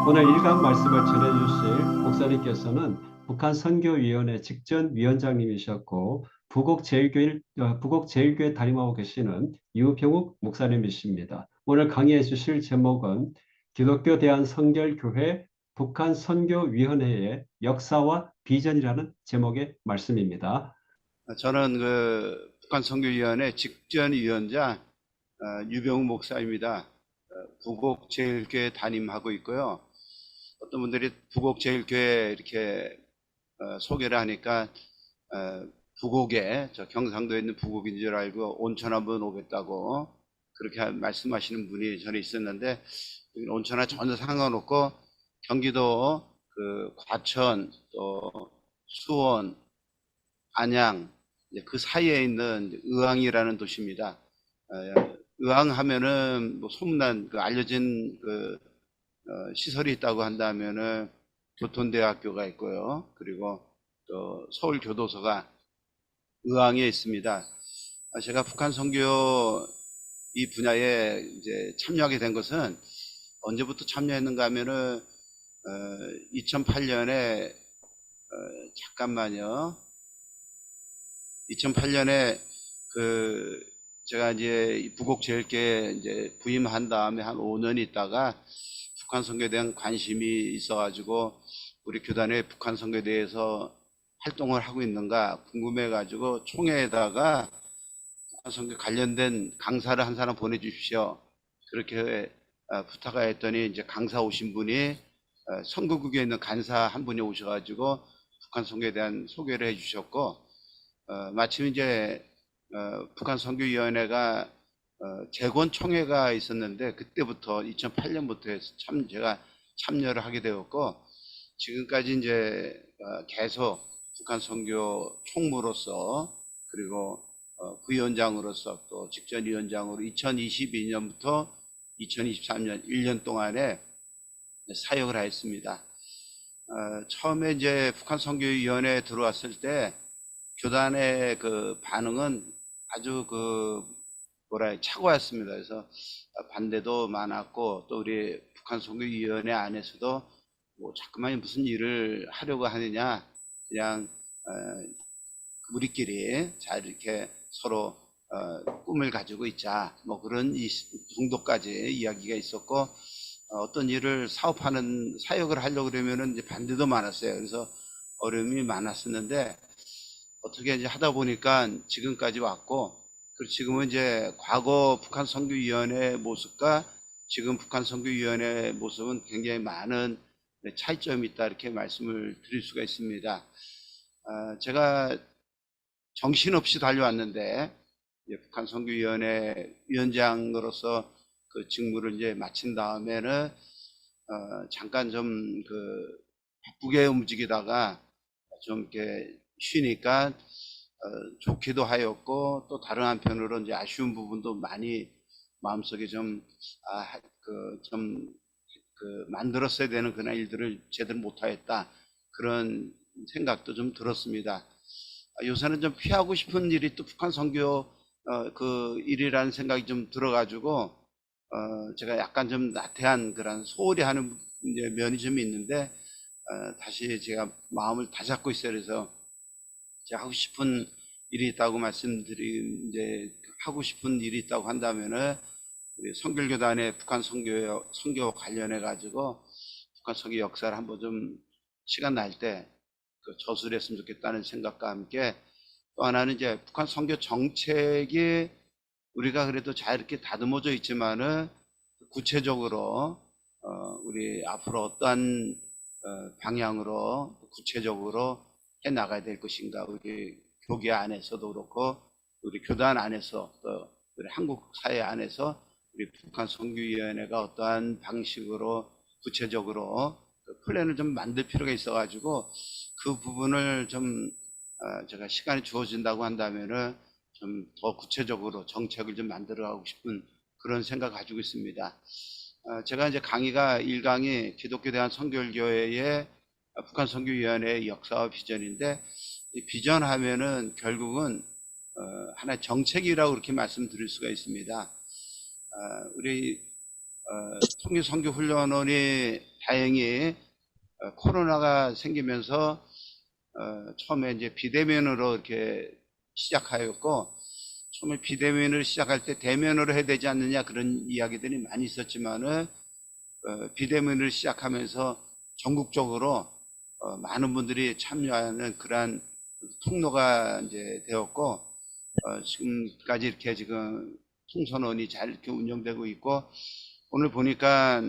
오늘 일간 말씀을 전해주실 목사님께서는 북한 선교위원회 직전 위원장님이셨고 부곡제일교회 담임하고 계시는 유병욱 목사님이십니다. 오늘 강의해 주실 제목은 기독교 대한성결교회 북한 선교위원회의 역사와 비전이라는 제목의 말씀입니다. 저는 북한 선교위원회 직전 위원자 유병우 목사입니다. 부곡제일교회 담임하고 있고요. 어떤 분들이 부곡제일교회 이렇게 소개를 하니까 부곡에 저 경상도에 있는 부곡인 줄 알고 온천 한번 오겠다고 그렇게 말씀하시는 분이 전에 있었는데, 온천하 전혀 상관없고 경기도 과천 또 수원 안양 그 사이에 있는 의왕이라는 도시입니다. 의왕 하면은 뭐 소문난 알려진 시설이 있다고 한다면은 교통대학교가 있고요. 그리고 또 서울교도소가 의왕에 있습니다. 제가 북한 선교 이 분야에 이제 참여하게 된 것은 언제부터 참여했는가 하면은 2008년에 잠깐만요. 2008년에 제가 이제 부곡제일교회 이제 부임한 다음에 한 5년 있다가 북한 선교에 대한 관심이 있어가지고 우리 교단에 북한 선교에 대해서 활동을 하고 있는가 궁금해가지고 총회에다가 북한 선교 관련된 강사를 한 사람 보내주십시오. 그렇게 부탁을 했더니 이제 강사 오신 분이 선교국에 있는 간사 한 분이 오셔가지고 북한 선교에 대한 소개를 해주셨고, 마침 이제 북한 선교위원회가 재건총회가 있었는데 그때부터 2008년부터 해서 제가 참여를 하게 되었고, 지금까지 이제 계속 북한 선교 총무로서 그리고 부위원장으로서 또 직전위원장으로 2022년부터 2023년 1년 동안에 사역을 하였습니다. 처음에 이제 북한 선교위원회에 들어왔을 때 교단의 반응은 아주 차고였습니다. 그래서 반대도 많았고, 또 우리 북한 선교위원회 안에서도 뭐 자꾸만 무슨 일을 하려고 하느냐, 그냥 우리끼리 잘 이렇게 서로 꿈을 가지고 있자, 뭐 그런 정도까지 이야기가 있었고, 어떤 일을 사역을 하려고 그러면은 이제 반대도 많았어요. 그래서 어려움이 많았었는데, 어떻게 이제 하다 보니까 지금까지 왔고, 그리고 지금은 이제 과거 북한 선교위원회 모습과 지금 북한 선교위원회 모습은 굉장히 많은 차이점이 있다, 이렇게 말씀을 드릴 수가 있습니다. 제가 정신없이 달려왔는데, 북한 선교위원회 위원장으로서 그 직무를 이제 마친 다음에는 잠깐 좀 바쁘게 움직이다가 좀 이렇게 쉬니까 좋기도 하였고, 또 다른 한편으로 이제 아쉬운 부분도 많이 마음속에 만들었어야 되는 그런 일들을 제대로 못하였다, 그런 생각도 좀 들었습니다. 요새는 좀 피하고 싶은 일이 또 북한 선교 일이라는 생각이 좀 들어가지고 제가 약간 좀 나태한 그런 소홀히 하는 면이 좀 있는데, 다시 제가 마음을 다잡고 있어요. 그래서 제가 하고 싶은 일이 있다고 이제 하고 싶은 일이 있다고 한다면은 우리 선결교단의 북한 선교 관련해 가지고 북한 선교 역사를 한번 좀 시간 날 때 저술했으면 좋겠다는 생각과 함께, 또 하나는 이제 북한 선교 정책이 우리가 그래도 잘 이렇게 다듬어져 있지만은 구체적으로 우리 앞으로 어떠한 방향으로 구체적으로 해 나가야 될 것인가, 우리 교계 안에서도 그렇고 우리 교단 안에서 또 우리 한국 사회 안에서 우리 북한 선교위원회가 어떠한 방식으로 구체적으로 플랜을 좀 만들 필요가 있어가지고, 그 부분을 좀 제가 시간이 주어진다고 한다면은 좀 더 구체적으로 정책을 좀 만들어가고 싶은 그런 생각을 가지고 있습니다. 제가 이제 강의가 1강이 기독교 대한 선결교회의 북한 선교위원회의 역사와 비전인데, 이 비전 하면은 결국은 하나의 정책이라고 그렇게 말씀드릴 수가 있습니다. 우리 통일선교훈련원이 다행히 코로나가 생기면서 처음에 이제 비대면으로 이렇게 시작하였고, 처음에 비대면을 시작할 때 대면으로 해야 되지 않느냐 그런 이야기들이 많이 있었지만은 비대면을 시작하면서 전국적으로 많은 분들이 참여하는 그러한 통로가 이제 되었고, 지금까지 이렇게 지금 통선원이 잘 이렇게 운영되고 있고, 오늘 보니까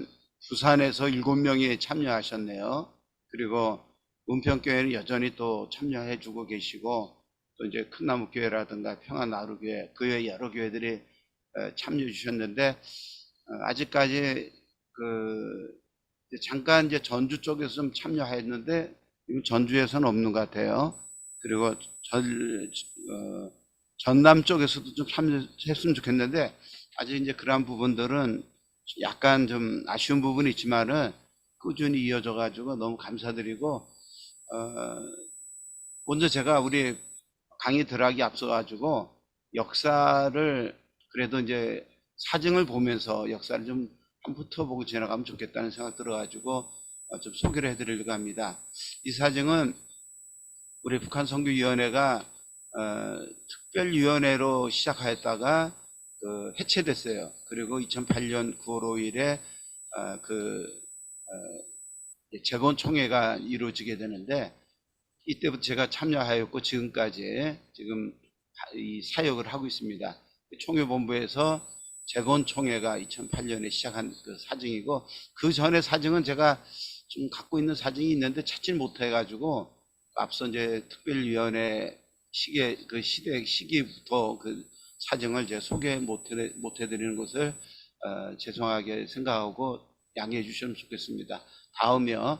부산에서 7명이 참여하셨네요. 그리고 은평교회는 여전히 또 참여해주고 계시고, 또 이제 큰나무교회라든가 평안나루교회, 그 외 여러 교회들이 참여해 주셨는데, 아직까지 잠깐 이제 전주 쪽에서 좀 참여했는데, 전주에서는 없는 것 같아요. 그리고 전남 쪽에서도 좀 참여했으면 좋겠는데, 아직 이제 그러한 부분들은 약간 좀 아쉬운 부분이 있지만은 꾸준히 이어져 가지고 너무 감사드리고, 먼저 제가 우리 강의 들어가기 앞서 가지고 역사를 그래도 이제 사증을 보면서 역사를 좀 한번 훑어보고 지나가면 좋겠다는 생각 들어가지고 좀 소개를 해드리려고 합니다. 이 사증은 우리 북한 선교위원회가 특별위원회로 시작하였다가 해체됐어요. 그리고 2008년 9월 5일에 재건총회가 이루어지게 되는데, 이때부터 제가 참여하였고 지금까지 지금 이 사역을 하고 있습니다. 총회본부에서 재건총회가 2008년에 시작한 그 사증이고, 그 전에 사증은 제가 좀 갖고 있는 사증이 있는데 찾지 못해가지고, 앞서 이제 특별위원회 시기부터 그 사증을 제가 소개 못 해드리는 것을 죄송하게 생각하고 양해해 주시면 좋겠습니다. 다음이요.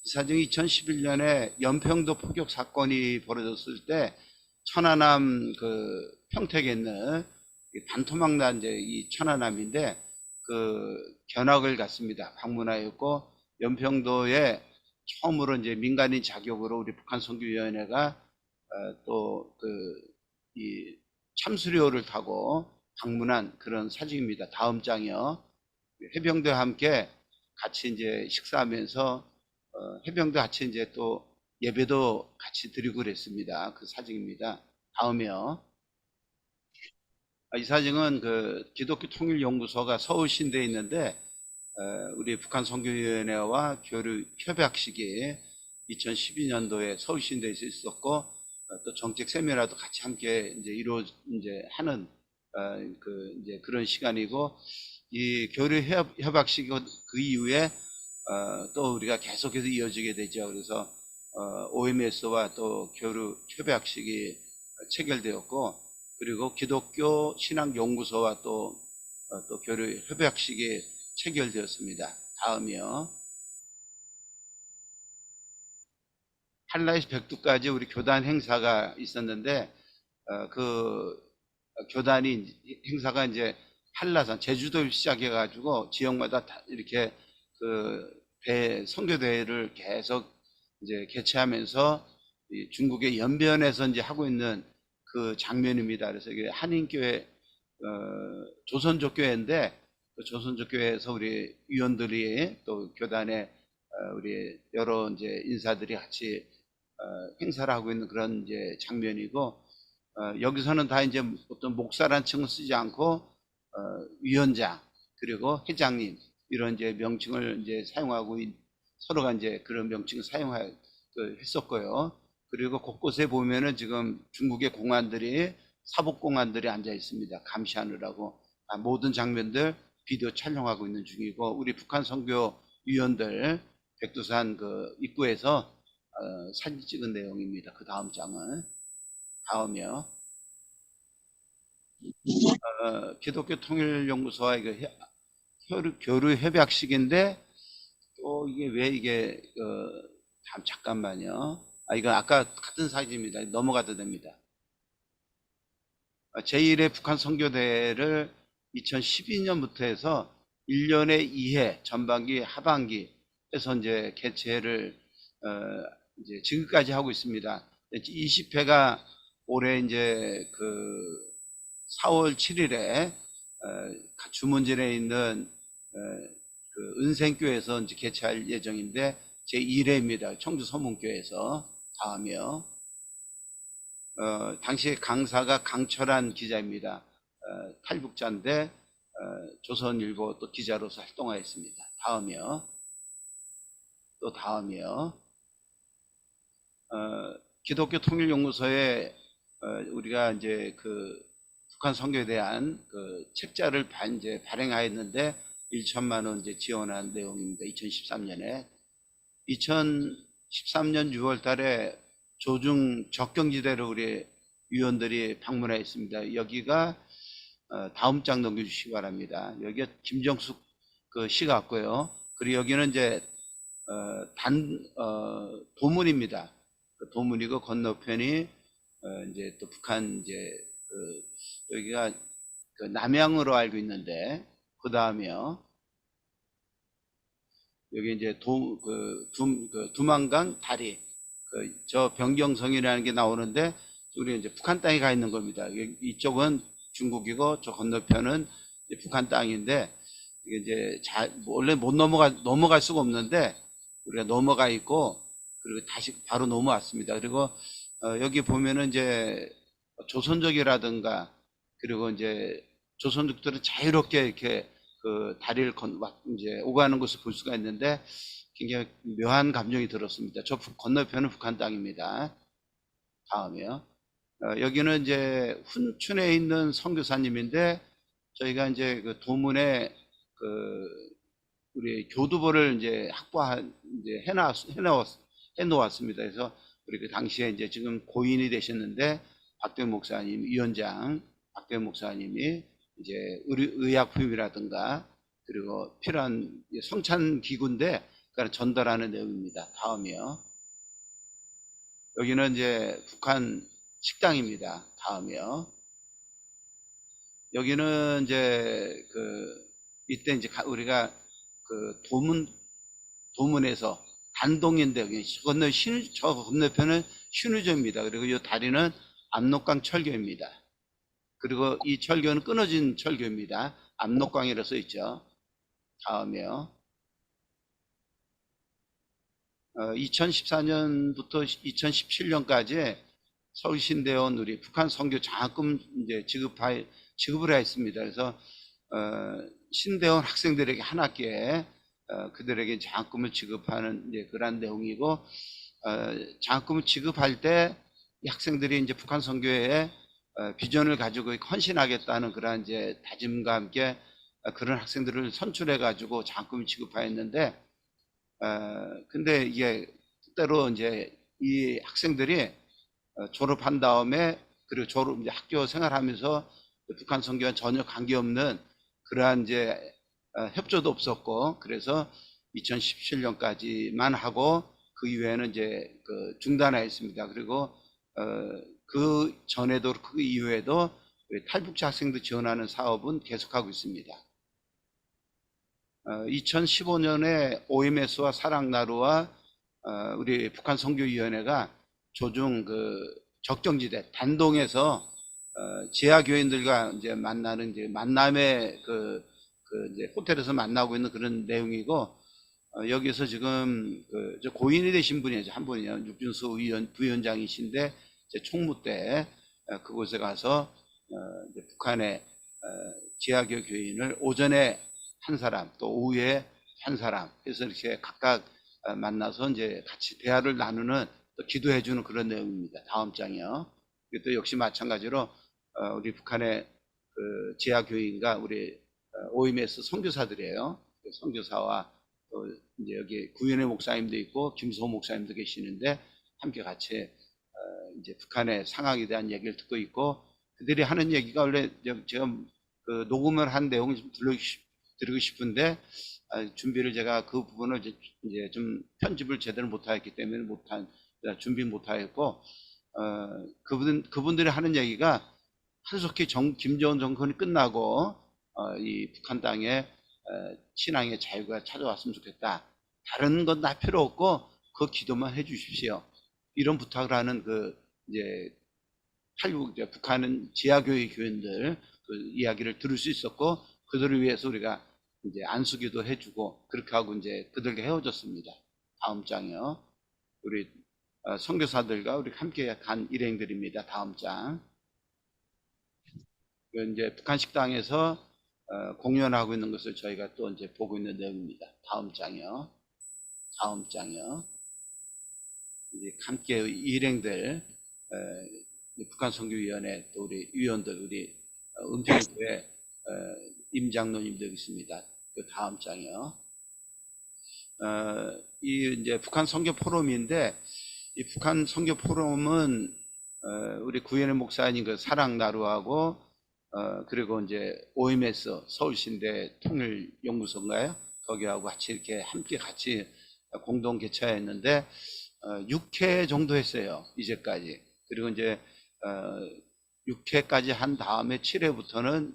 이 사증이 2011년에 연평도 포격 사건이 벌어졌을 때 천안함 평택에 있는 반토막난 이제 이 천안함인데 견학을 갔습니다. 방문하였고, 연평도에 처음으로 이제 민간인 자격으로 우리 북한 선교위원회가 또 이 참수료를 타고 방문한 그런 사진입니다. 다음 장이요. 해병대와 함께 같이 이제 식사하면서 해병대 같이 이제 또 예배도 같이 드리고 그랬습니다. 그 사진입니다. 다음이요. 이 사진은 기독교 통일연구소가 서울신대에 있는데, 우리 북한 선교위원회와 교류 협약식이 2012년도에 서울신대에서 있었고, 또 정책 세미나도 같이 함께 이제 하는 이제 그런 시간이고, 이 교류 협약식 그 이후에 또 우리가 계속해서 이어지게 되죠. 그래서 OMS와 또 교류 협약식이 체결되었고, 그리고 기독교 신앙연구소와 또 교류 협약식이 체결되었습니다. 다음이요. 한라에서 백두까지 우리 교단 행사가 있었는데, 그 교단이 행사가 이제 한라산 제주도를 시작해가지고 지역마다 이렇게 선교대회를 계속 이제 개최하면서 중국의 연변에서 이제 하고 있는 그 장면입니다. 그래서 이게 한인교회 조선족 교회인데, 그 조선족 교회에서 우리 위원들이 또 교단에 우리 여러 이제 인사들이 같이 행사를 하고 있는 그런 이제 장면이고, 여기서는 다 이제 어떤 목사란 칭을 쓰지 않고 위원장 그리고 회장님 이런 이제 명칭을 이제 사용하고 서로가 이제 그런 명칭을 했었고요. 그리고 곳곳에 보면은 지금 중국의 공안들이 사복공안들이 앉아 있습니다. 감시하느라고. 모든 장면들 비디오 촬영하고 있는 중이고, 우리 북한 선교 위원들 백두산 입구에서 사진 찍은 내용입니다. 그 다음 장은 다음이요. 기독교 통일연구소와 교류 협약식인데, 또 이게 왜 이게 잠깐만요. 이거 아까 같은 사진입니다. 넘어가도 됩니다. 제1회 북한 선교대회를 2012년부터 해서 1년에 2회 전반기 하반기 해서 이제 개최를 이제 지금까지 하고 있습니다. 20회가 올해 이제 4월 7일에 주문진에 있는 그 은생교에서 이제 개최할 예정인데 제 1회입니다. 청주 서문교에서 다음이요. 당시 강사가 강철한 기자입니다. 탈북자인데 조선일보 또 기자로서 활동하였습니다. 다음이요. 또 다음이요. 기독교 통일연구소에 우리가 이제 그 북한 선교에 대한 그 책자를 이제 발행하였는데 1천만 원 이제 지원한 내용입니다. 2013년에 2013년 6월 달에 조중 적경지대로 우리 위원들이 방문하였습니다. 여기가 다음 장 넘겨주시기 바랍니다. 여기가 김정숙 그 시 같고요. 그리고 여기는 이제 도문입니다. 그 도문이고 건너편이 이제 또 북한 이제 여기가 그 남양으로 알고 있는데 그 다음이요. 여기 이제 두만강 다리 저 변경성이라는 게 나오는데 우리 이제 북한 땅에 가 있는 겁니다. 이쪽은 중국이고 저 건너편은 이제 북한 땅인데 이게 이제 원래 못 넘어갈 수가 없는데 우리가 넘어가 있고 그리고 다시 바로 넘어왔습니다. 그리고 여기 보면은 이제 조선족이라든가 그리고 이제 조선족들은 자유롭게 이렇게 그 다리를 이제 오가는 것을 볼 수가 있는데 굉장히 묘한 감정이 들었습니다. 저 건너편은 북한 땅입니다. 다음이요. 여기는 이제 훈춘에 있는 선교사님인데 저희가 이제 그 도문에 그 우리 교두보를 이제 이제 해놓았습니다. 그래서 우리 그 당시에 이제 지금 고인이 되셨는데 박대훈 목사님, 위원장 박대훈 목사님이 이제 의약품이라든가 그리고 필요한 성찬 기구인데 그걸 전달하는 내용입니다. 다음이요. 여기는 이제 북한 식당입니다. 다음이요. 여기는 이제 이때 이제 우리가 그 도문에서 단동인데 여기 저 건너편은 신우조입니다. 그리고 이 다리는 압록강 철교입니다. 그리고 이 철교는 끊어진 철교입니다. 압록강이라 써 있죠. 다음이요. 2014년부터 2017년까지 서울신대원 우리 북한 선교 장학금 이제 지급을 했습니다. 그래서 신대원 학생들에게 한 학기에 그들에게 장학금을 지급하는 이제 그런 내용이고 장학금을 지급할 때 이 학생들이 이제 북한 선교에 비전을 가지고 헌신하겠다는 그런 이제 다짐과 함께 그런 학생들을 선출해 가지고 장학금을 지급하였는데 근데 이게 때로 이제 이 학생들이 졸업한 다음에 그리고 이제 학교 생활하면서 북한 선교와 전혀 관계없는 그러한 이제 협조도 없었고 그래서 2017년까지만 하고 그 이후에는 이제 중단하였습니다. 그리고 그 전에도 그 이후에도 탈북자 학생들 지원하는 사업은 계속하고 있습니다. 2015년에 OMS와 사랑나루와 우리 북한 선교위원회가 조중 적정지대 단동에서 지하교인들과 이제 만나는 이제 만남의 이제 호텔에서 만나고 있는 그런 내용이고 여기서 지금 저 고인이 되신 분이죠. 한 분이요. 육준수 부위원장이신데 이제 총무 때 그곳에 가서 이제 북한의 지하교 교인을 오전에 한 사람 또 오후에 한 사람 해서 이렇게 각각 만나서 이제 같이 대화를 나누는 또 기도해주는 그런 내용입니다. 다음 장이요. 또 역시 마찬가지로 우리 북한의 지하교인과 우리 OMS 선교사들이에요. 선교사와 또 이제 여기 구현의 목사님도 있고 김소 목사님도 계시는데 함께 같이 이제 북한의 상황에 대한 얘기를 듣고 있고 그들이 하는 얘기가 원래 제가 녹음을 한 내용을 좀 드리고 싶은데 준비를 제가 그 부분을 이제 좀 편집을 제대로 못하였기 때문에 준비 못하였고 그분들이 하는 얘기가 한속히 김정은 정권이 끝나고 이 북한 땅에 신앙의 자유가 찾아왔으면 좋겠다. 다른 건 다 필요 없고 그 기도만 해주십시오. 이런 부탁을 하는 이제 북한은 지하교회 교인들 그 이야기를 들을 수 있었고 그들을 위해서 우리가 이제 안수기도 해주고 그렇게 하고 이제 그들과 헤어졌습니다. 다음 장이요. 우리 선교사들과 우리 함께 간 일행들입니다. 다음 장. 이제 북한 식당에서 공연하고 있는 것을 저희가 또 이제 보고 있는 내용입니다. 다음 장이요. 다음 장이요. 이제 함께 일행들, 북한 선교위원회 또 우리 위원들, 우리 은평교회 임장로님들 있습니다. 그 다음 장이요. 이 이제 북한 선교 포럼인데 이 북한 선교 포럼은 우리 구현의 목사님 그 사랑나루하고 그리고 이제 OMS 서울신대 통일연구소인가요? 거기하고 같이 이렇게 함께 같이 공동 개최했는데 6회 정도 했어요. 이제까지. 그리고 이제 6회까지 한 다음에 7회부터는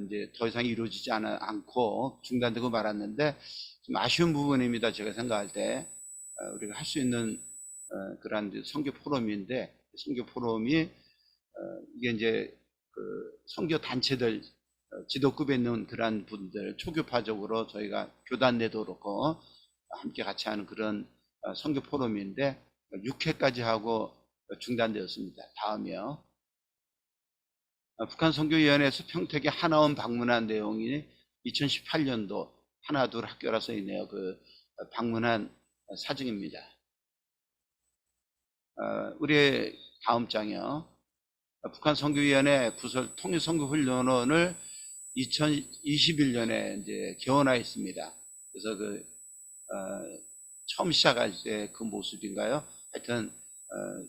이제 더 이상 이루어지지 않고 중단되고 말았는데 좀 아쉬운 부분입니다. 제가 생각할 때 우리가 할 수 있는 그러한 선교 포럼인데 선교 포럼이 이게 이제 그 선교 단체들 지도급에 있는 그러한 분들 초교파적으로 저희가 교단 내도 그렇고 함께 같이 하는 그런 선교 포럼인데 6회까지 하고 중단되었습니다. 다음이요. 북한 선교위원회에서 평택에 하나원 방문한 내용이 2018년도 하나 둘 학교라서 있네요. 그 방문한 사정입니다. 우리 다음 장이요. 북한 선교위원회 부설 통일선교훈련원을 2021년에 이제 개원하였습니다. 그래서 처음 시작할 때 그 모습인가요? 하여튼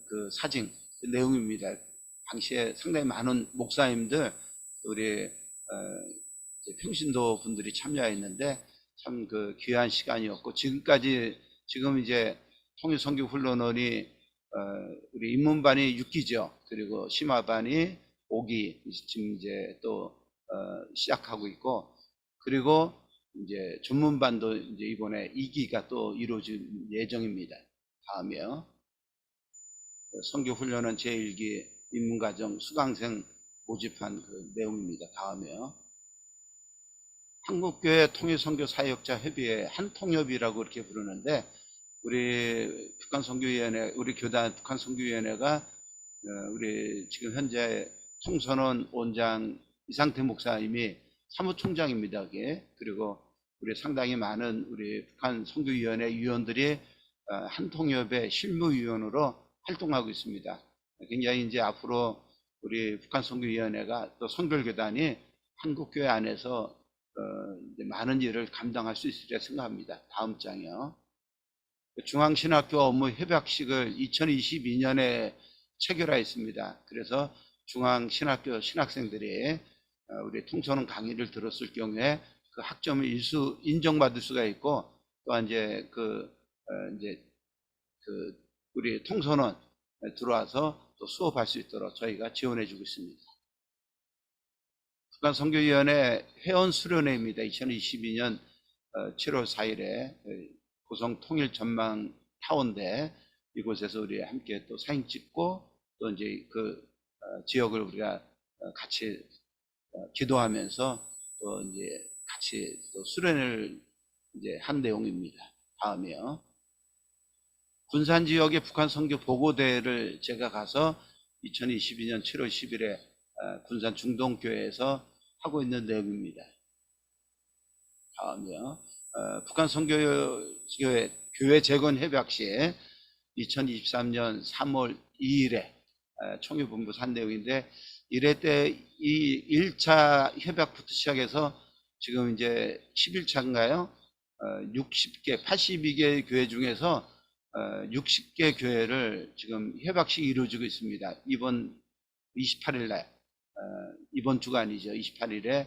그 사진, 그 내용입니다. 당시에 상당히 많은 목사님들, 우리 평신도 분들이 참여했는데 참 그 귀한 시간이었고 지금 이제 통일선교훈련원이 우리 입문반이 6기죠. 그리고 심화반이 5기 지금 이제 또 시작하고 있고 그리고 이제 전문반도 이제 이번에 2기가 또 이루어질 예정입니다. 다음이요. 선교훈련은 제1기 입문과정 수강생 모집한 그 내용입니다. 다음이요. 한국교회 통일선교사역자 협의회 한통협이라고 이렇게 부르는데 우리 북한선교위원회, 우리 교단 북한선교위원회가 우리 지금 현재 통선원 원장 이상태 목사님이 사무총장입니다. 그리고 우리 상당히 많은 우리 북한선교위원회 위원들이 한통협의 실무위원으로 활동하고 있습니다. 굉장히 이제 앞으로 우리 북한선교위원회가 또 선교교단이 한국교회 안에서 이제 많은 일을 감당할 수 있으리라 생각합니다. 다음 장이요. 중앙신학교 업무 협약식을 2022년에 체결하였습니다. 그래서 중앙신학교 신학생들이 우리 통선원 강의를 들었을 경우에 그 학점을 일수 인정받을 수가 있고 또한 이제 우리 통선원 들어와서 또 수업할 수 있도록 저희가 지원해주고 있습니다. 북한선교위원회 회원 수련회입니다. 2022년 7월 4일에 고성 통일 전망 타운대 이곳에서 우리 함께 또 사진 찍고 또 이제 그 지역을 우리가 같이 기도하면서 또 이제 같이 또 수련을 이제 한 내용입니다. 다음이요. 군산 지역의 북한 선교 보고대회를 제가 가서 2022년 7월 10일에 군산 중동교회에서 하고 있는 내용입니다. 다음이요. 북한 선교교회 교회 재건 협약시에 2023년 3월 2일에 총회본부에서 한 내용인데 이래 때 이 1차 협약부터 시작해서 지금 이제 11차인가요? 60개, 82개 교회 중에서 60개 교회를 지금 협약식이 이루어지고 있습니다. 이번 28일 날, 이번 주가 아니죠. 28일에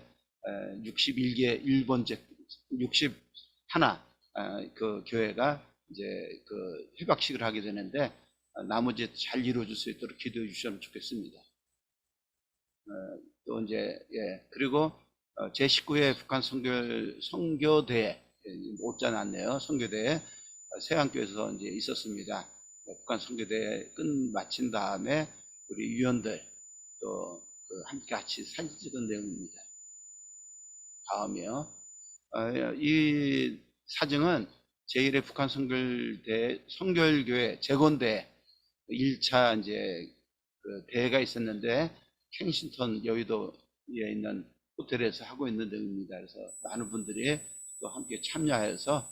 61개, 61 그 교회가 이제 그 협약식을 하게 되는데 나머지 잘 이루어질 수 있도록 기도해 주시면 좋겠습니다. 또 이제 그리고 제19회 북한 선교대회 못자 났네요. 선교대회 세안교에서 이제 있었습니다. 북한 선교대회 끝마친 다음에 우리 위원들 또 함께 같이 사진 찍은 내용입니다. 다음이요. 이 사정은 제1회 북한 선결교회 재건대 1차 이제 그 대회가 있었는데 켄싱턴 여의도에 있는 호텔에서 하고 있는 등입니다. 그래서 많은 분들이 또 함께 참여하여서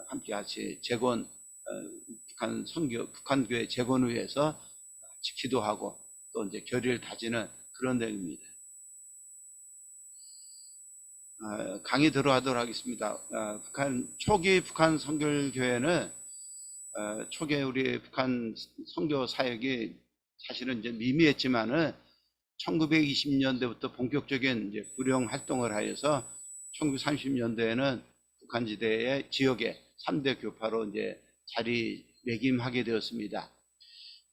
함께 같이 북한교회 재건을 위해서 같이 기도하고 또 이제 결의를 다지는 그런 내용입니다. 강의 들어가도록 하겠습니다. 초기 북한 선결교회는 초기에 우리 북한 선교 사역이 사실은 이제 미미했지만은 1920년대부터 본격적인 이제 구령 활동을 하여서 1930년대에는 북한지대의 지역의 3대 교파로 이제 자리매김하게 되었습니다.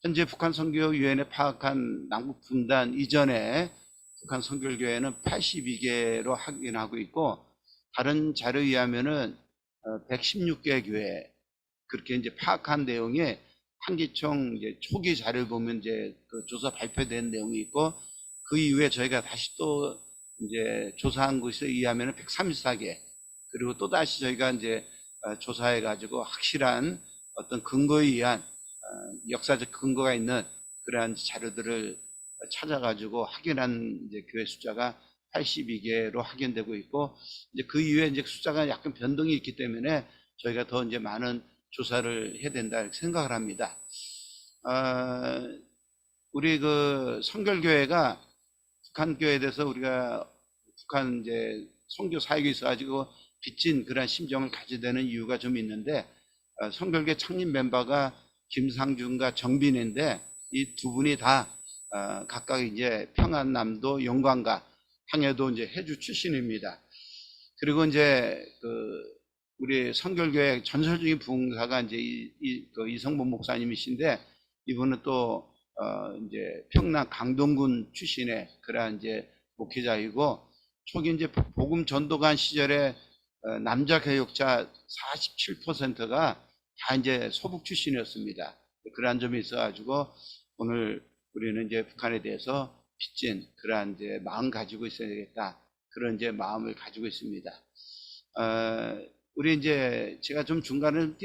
현재 북한 선교위원회 파악한 남북 분단 이전에 북한 선결교회는 82개로 확인하고 있고, 다른 자료에 의하면은 116개 교회, 그렇게 이제 파악한 내용에 한기총 이제 초기 자료를 보면 이제 그 조사 발표된 내용이 있고, 그 이후에 저희가 다시 또 이제 조사한 것에 의하면 134개, 그리고 또 다시 저희가 이제 조사해 가지고 확실한 어떤 근거에 의한 역사적 근거가 있는 그러한 자료들을 찾아가지고 확인한 이제 교회 숫자가 82개로 확인되고 있고, 이제 그 이후에 이제 숫자가 약간 변동이 있기 때문에 저희가 더 이제 많은 조사를 해야 된다 이렇게 생각을 합니다. 우리 그 선결교회가 북한 교회에 대해서 우리가 북한 이제 선교 사역이 있어가지고 빚진 그런 심정을 가지게 되는 이유가 좀 있는데, 선결교회 창립 멤버가 김상준과 정빈인데 이 두 분이 다 각각 이제 평안남도 영광가 항해도 이제 해주 출신입니다. 그리고 이제 그 우리 선결교회 전설적인 부흥사가 이제 그 이성범 목사님이신데, 이분은 또 이제 평남 강동군 출신의 그러한 이제 목회자이고, 초기 이제 복음 전도관 시절에 남자 교역자 47%가 다 이제 소북 출신이었습니다. 그러한 점이 있어가지고 오늘 우리는 이제 북한에 대해서 빚진 그러한 이제 마음 가지고 있어야 되겠다, 그런 이제 마음을 가지고 있습니다. 우리 이제 제가 좀 중간을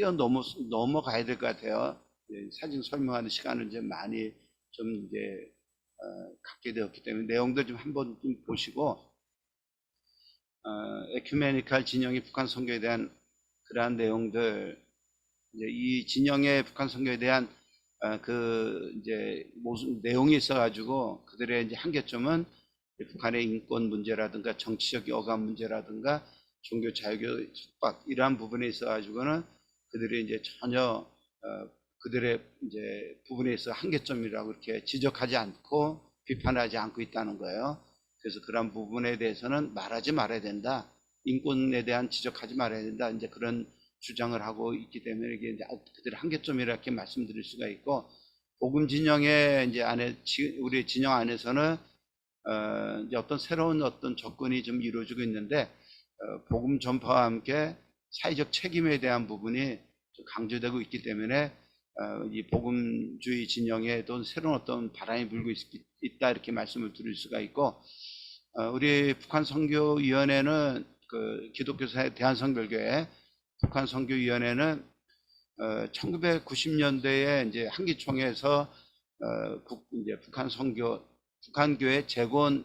넘어가야 될 것 같아요. 사진 설명하는 시간을 이제 많이 좀 이제 갖게 되었기 때문에 내용들 좀 한번 좀 보시고, 에큐메니칼 진영이 북한 선교에 대한 그러한 내용들, 이제 이 진영의 북한 선교에 대한 그 이제 무슨 내용이 있어가지고 그들의 이제 한계점은 북한의 인권 문제라든가 정치적 여감 문제라든가 종교 자유 속박 이러한 부분에 있어가지고는 그들이 이제 전혀 그들의 이제 부분에 있어 한계점이라고 이렇게 지적하지 않고 비판하지 않고 있다는 거예요. 그래서 그런 부분에 대해서는 말하지 말아야 된다, 인권에 대한 지적하지 말아야 된다, 이제 그런 주장을 하고 있기 때문에 이게 이제 그들의 한계점이라 이렇게 말씀드릴 수가 있고, 복음 진영의 이제 우리 진영 안에서는 이제 어떤 새로운 어떤 접근이 좀 이루어지고 있는데, 복음 전파와 함께 사회적 책임에 대한 부분이 좀 강조되고 있기 때문에 이 복음주의 진영에도 새로운 어떤 바람이 불고 있다 이렇게 말씀을 드릴 수가 있고, 우리 북한 선교위원회는 그 기독교사의 대한선결교회 북한 선교위원회는 1990년대에 이제 한기총에서 이제 북한교회 재건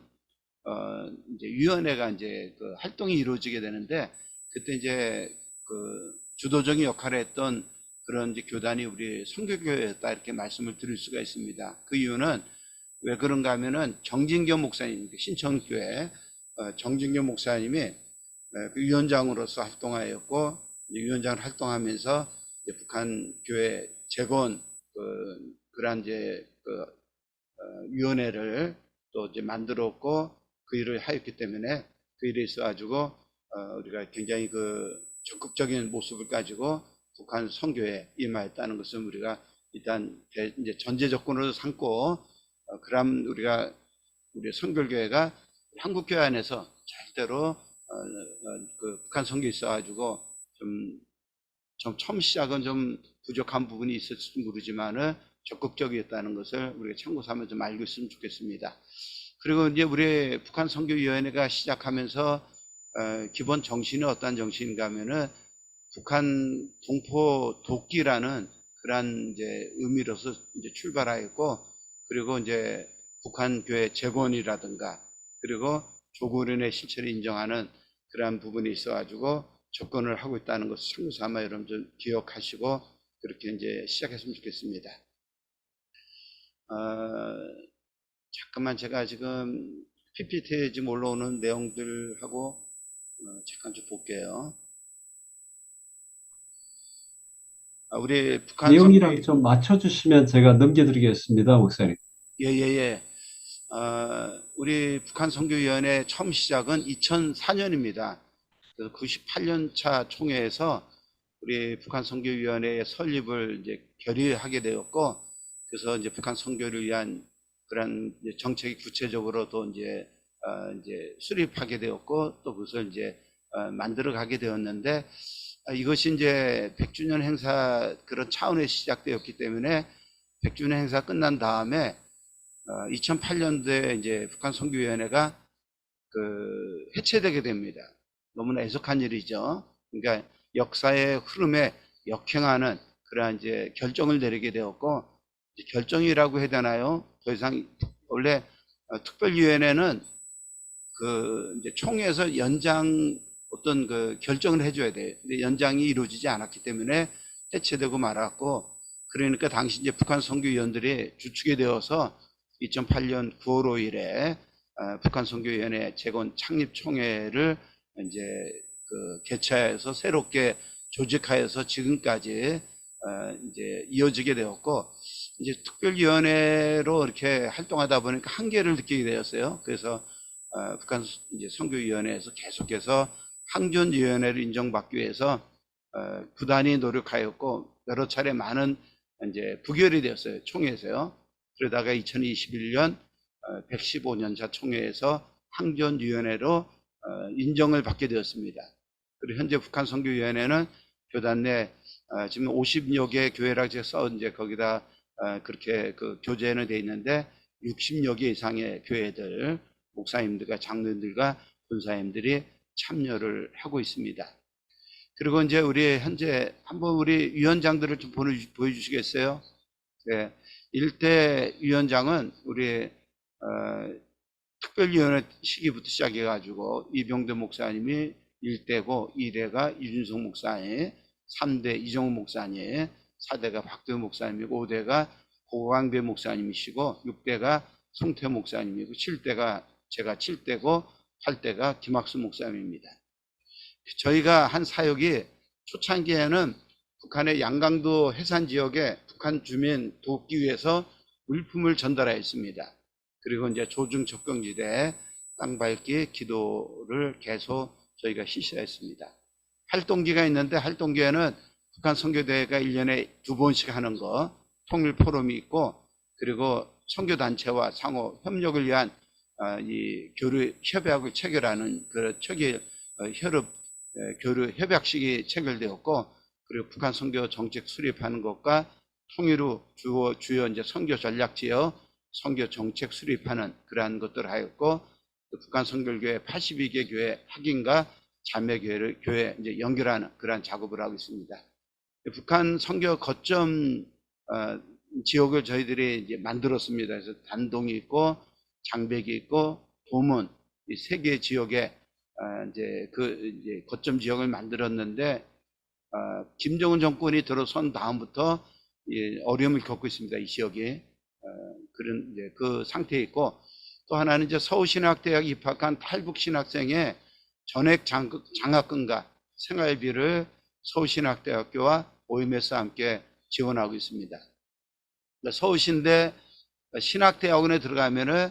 이제 위원회가 이제 그 활동이 이루어지게 되는데, 그때 이제 그 주도적인 역할을 했던 그런 이제 교단이 우리 선교교회였다 이렇게 말씀을 드릴 수가 있습니다. 그 이유는 왜 그런가 하면은 정진교 목사님, 신천교회 정진교 목사님이 그 위원장으로서 활동하였고, 위원장을 활동하면서 이제 북한 교회 재건 그러한 이제 위원회를 또 이제 만들었고, 그 일을 하였기 때문에 그 일에 있어 가지고 우리가 굉장히 그 적극적인 모습을 가지고 북한 선교에 임하였다는 것을 우리가 일단 이제 전제 조건으로 삼고, 그럼 우리 선결교회가 한국교회 안에서 절대로 그 북한 선교에 있어 가지고 좀 처음 시작은 좀 부족한 부분이 있을지 모르지만은 적극적이었다는 것을 우리가 참고 삼아 좀 알고 있으면 좋겠습니다. 그리고 이제 우리 북한 선교위원회가 시작하면서 기본 정신이 어떤 정신인가 하면은 북한 동포 돕기라는 그러한 이제 의미로서 이제 출발하였고, 그리고 이제 북한 교회 재건이라든가, 그리고 조국련의 실체를 인정하는 그러한 부분이 있어가지고 접근을 하고 있다는 것을 참고삼아 여러분 좀 기억하시고 그렇게 이제 시작했으면 좋겠습니다. 잠깐만 제가 지금 PPT에 지금 올라오는 내용들하고 잠깐 좀 볼게요. 우리 북한 내용이랑 좀 맞춰주시면 제가 넘겨드리겠습니다, 목사님. 예예예. 우리 북한 선교위원회 처음 시작은 2004년입니다. 98년 차 총회에서 우리 북한 선교위원회의 설립을 이제 결의하게 되었고, 그래서 이제 북한 선교를 위한 그런 정책이 구체적으로도 이제 수립하게 되었고, 또 그것을 이제 만들어 가게 되었는데, 이것이 이제 100주년 행사 그런 차원에 시작되었기 때문에 100주년 행사 끝난 다음에 2008년도에 이제 북한 선교위원회가 해체되게 됩니다. 너무나 애석한 일이죠. 그러니까 역사의 흐름에 역행하는 그러한 이제 결정을 내리게 되었고, 결정이라고 해야 되나요? 더 이상 원래 특별위원회는 이제 총회에서 연장 어떤 결정을 해줘야 돼요. 근데 연장이 이루어지지 않았기 때문에 해체되고 말았고, 그러니까 당시 이제 북한 선교위원들이 주축이 되어서 2008년 9월 5일에 북한 선교위원회 재건 창립 총회를 이제 개최해서 새롭게 조직하여서 지금까지 이제 이어지게 되었고, 이제 특별위원회로 이렇게 활동하다 보니까 한계를 느끼게 되었어요. 그래서 북한 이제 선교위원회에서 계속해서 항전위원회를 인정받기 위해서 부단히 노력하였고, 여러 차례 많은 이제 부결이 되었어요, 총회에서요. 그러다가 2021년 115년차 총회에서 항전위원회로 인정을 받게 되었습니다. 그리고 현재 북한 선교위원회는 교단 내 지금 50여 개 교회라고 해서 이제 거기다 그렇게 교재는 돼 있는데 60여 개 이상의 교회들, 목사님들과 장로님들과 권사님들이 참여를 하고 있습니다. 그리고 이제 우리 현재 한번 우리 위원장들을 좀 보여주시겠어요? 네. 1대 위원장은 우리 특별위원회 시기부터 시작해가지고 이병대 목사님이 1대고, 2대가 이준석 목사님, 3대 이정우 목사님, 4대가 박대호 목사님이고, 5대가 고광배 목사님이시고, 6대가 송태 목사님이고, 7대가 제가 7대고, 8대가 김학수 목사님입니다. 저희가 한 사역이 초창기에는 북한의 양강도 해산 지역에 북한 주민 돕기 위해서 물품을 전달하였습니다. 그리고 이제 조중 접경지대 땅 밟기 기도를 계속 저희가 실시했습니다. 활동기가 있는데, 활동기에는 북한 선교대회가 1년에 2번씩 하는 거, 통일 포럼이 있고, 그리고 선교단체와 상호 협력을 위한 이 교류 협약을 체결하는 그 협업 교류 협약식이 체결되었고, 그리고 북한 선교 정책 수립하는 것과 통일 후 주요 이제 선교 전략 지역 선교 정책 수립하는 그러한 것들을 하였고, 북한 선교교회 82개 교회 확인과 자매 교회 이제 연결하는 그러한 작업을 하고 있습니다. 북한 선교 거점 지역을 저희들이 이제 만들었습니다. 그래서 단동이 있고 장백이 있고 도문 이 세 개 지역에 이제 이제 거점 지역을 만들었는데, 김정은 정권이 들어선 다음부터 어려움을 겪고 있습니다. 이 지역이 그런 이제 그 상태에 있고, 또 하나는 이제 서울신학대학 입학한 탈북 신학생의 전액 장학금과 생활비를 서울신학대학교와 OMS와 함께 지원하고 있습니다. 서울신대 신학대학원에 들어가면은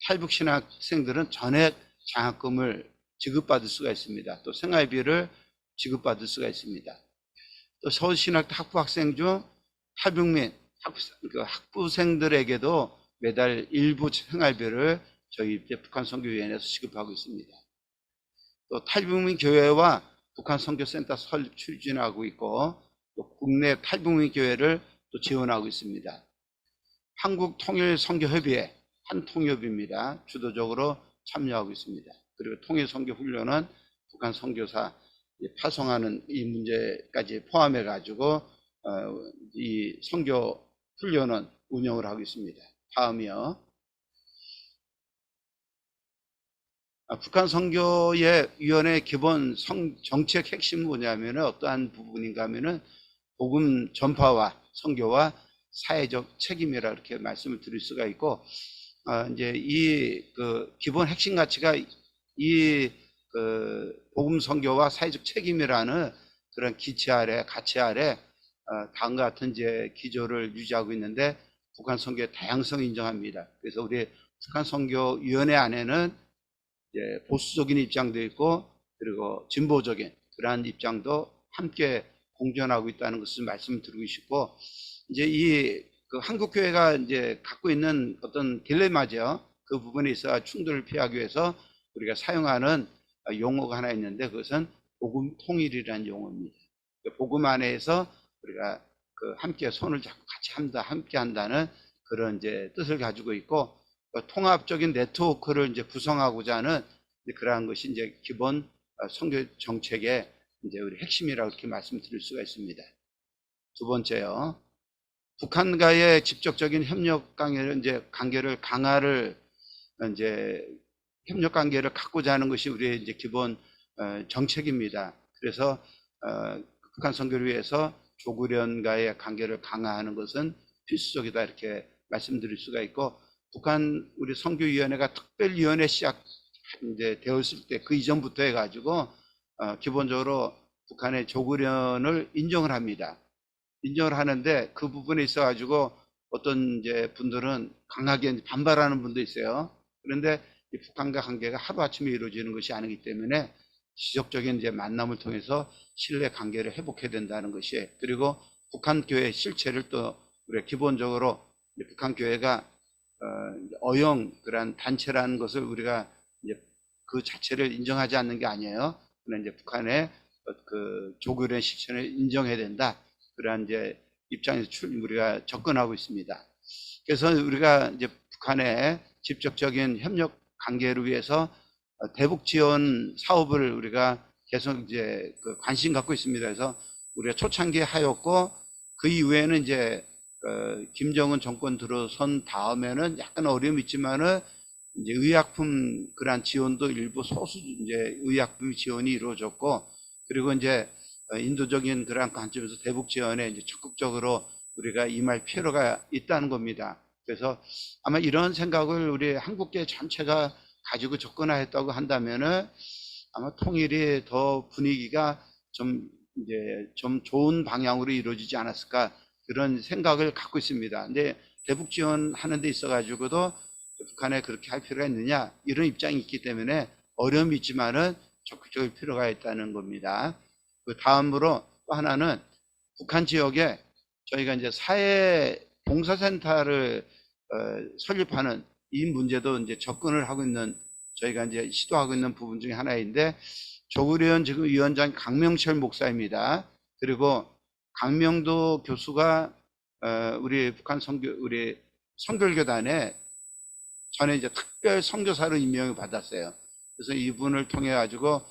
탈북 신학생들은 전액 장학금을 지급받을 수가 있습니다. 또 생활비를 지급받을 수가 있습니다. 또 서울신학대 학부학생 중 탈북민 학부생들에게도 매달 일부 생활비를 저희 북한 선교위원회에서 지급하고 있습니다. 또 탈북민 교회와 북한 선교센터 설립 추진하고 있고, 또 국내 탈북민 교회를 또 지원하고 있습니다. 한국통일선교협의회 한통협입니다. 주도적으로 참여하고 있습니다. 그리고 통일선교훈련은 북한 선교사 파송하는 이 문제까지 포함해 가지고 이 선교 훈련은 운영을 하고 있습니다. 다음이요. 북한 선교의 위원회 기본 정책 핵심은 뭐냐면은 어떠한 부분인가 하면은 복음 전파와 선교와 사회적 책임이라 이렇게 말씀을 드릴 수가 있고, 이제 이 기본 핵심 가치가 이 복음 선교와 사회적 책임이라는 그런 기치 아래, 가치 아래 다음과 같은 이제 기조를 유지하고 있는데, 북한 선교의 다양성을 인정합니다. 그래서 우리 북한 선교 위원회 안에는 이제 보수적인 입장도 있고, 그리고 진보적인 그러한 입장도 함께 공존하고 있다는 것을 말씀드리고 싶고, 이제 이 한국 교회가 이제 갖고 있는 어떤 딜레마죠. 그 부분에 있어 충돌을 피하기 위해서 우리가 사용하는 용어가 하나 있는데, 그것은 복음 통일이라는 용어입니다. 복음 안에서 우리가 함께 손을 잡고 같이 함께 한다는 그런 이제 뜻을 가지고 있고, 통합적인 네트워크를 이제 구성하고자 하는 그러한 것이 이제 기본 선교 정책의 이제 우리 핵심이라고 이렇게 말씀드릴 수가 있습니다. 두 번째요. 북한과의 직접적인 협력 관계를 강화를 이제 협력 관계를 갖고자 하는 것이 우리의 이제 기본 정책입니다. 그래서 북한 선교를 위해서 조국련과의 관계를 강화하는 것은 필수적이다 이렇게 말씀드릴 수가 있고, 북한 우리 선교위원회가 특별위원회 시작 이제 되었을 때 그 이전부터 해가지고 기본적으로 북한의 조국련을 인정을 합니다. 인정을 하는데 그 부분에 있어가지고 어떤 이제 분들은 강하게 반발하는 분도 있어요. 그런데 이 북한과 관계가 하루아침에 이루어지는 것이 아니기 때문에 지속적인 이제 만남을 통해서 신뢰 관계를 회복해야 된다는 것이, 그리고 북한 교회 실체를 또 우리가 기본적으로 북한 교회가 어용 그런 단체라는 것을 우리가 이제 그 자체를 인정하지 않는 게 아니에요. 그러나 이제 북한의 조국의 실체를 인정해야 된다. 그러한 이제 입장에서 우리가 접근하고 있습니다. 그래서 우리가 이제 북한의 직접적인 협력 관계를 위해서 대북 지원 사업을 우리가 계속 이제 관심 갖고 있습니다. 그래서 우리가 초창기에 하였고, 그 이후에는 이제 김정은 정권 들어선 다음에는 약간 어려움이 있지만은 이제 의약품 그러한 지원도 일부 소수 이제 의약품 지원이 이루어졌고, 그리고 이제 인도적인 그러한 관점에서 대북 지원에 이제 적극적으로 우리가 임할 필요가 있다는 겁니다. 그래서 아마 이런 생각을 우리 한국계 전체가 가지고 접근하였다고 한다면은 아마 통일이 더 분위기가 좀 좋은 방향으로 이루어지지 않았을까, 그런 생각을 갖고 있습니다. 근데 대북 지원하는 데 있어 가지고도 북한에 그렇게 할 필요가 있느냐, 이런 입장이 있기 때문에 어려움이 있지만은 적극적일 필요가 있다는 겁니다. 그 다음으로 또 하나는 북한 지역에 저희가 이제 사회 봉사센터를 설립하는 이 문제도 이제 접근을 하고 있는, 저희가 이제 시도하고 있는 부분 중에 하나인데, 조국련 지금 위원장 강명철 목사입니다. 그리고 강명도 교수가 우리 북한 우리 선결교단에 전에 이제 특별 선교사로 임명을 받았어요. 그래서 이분을 통해 가지고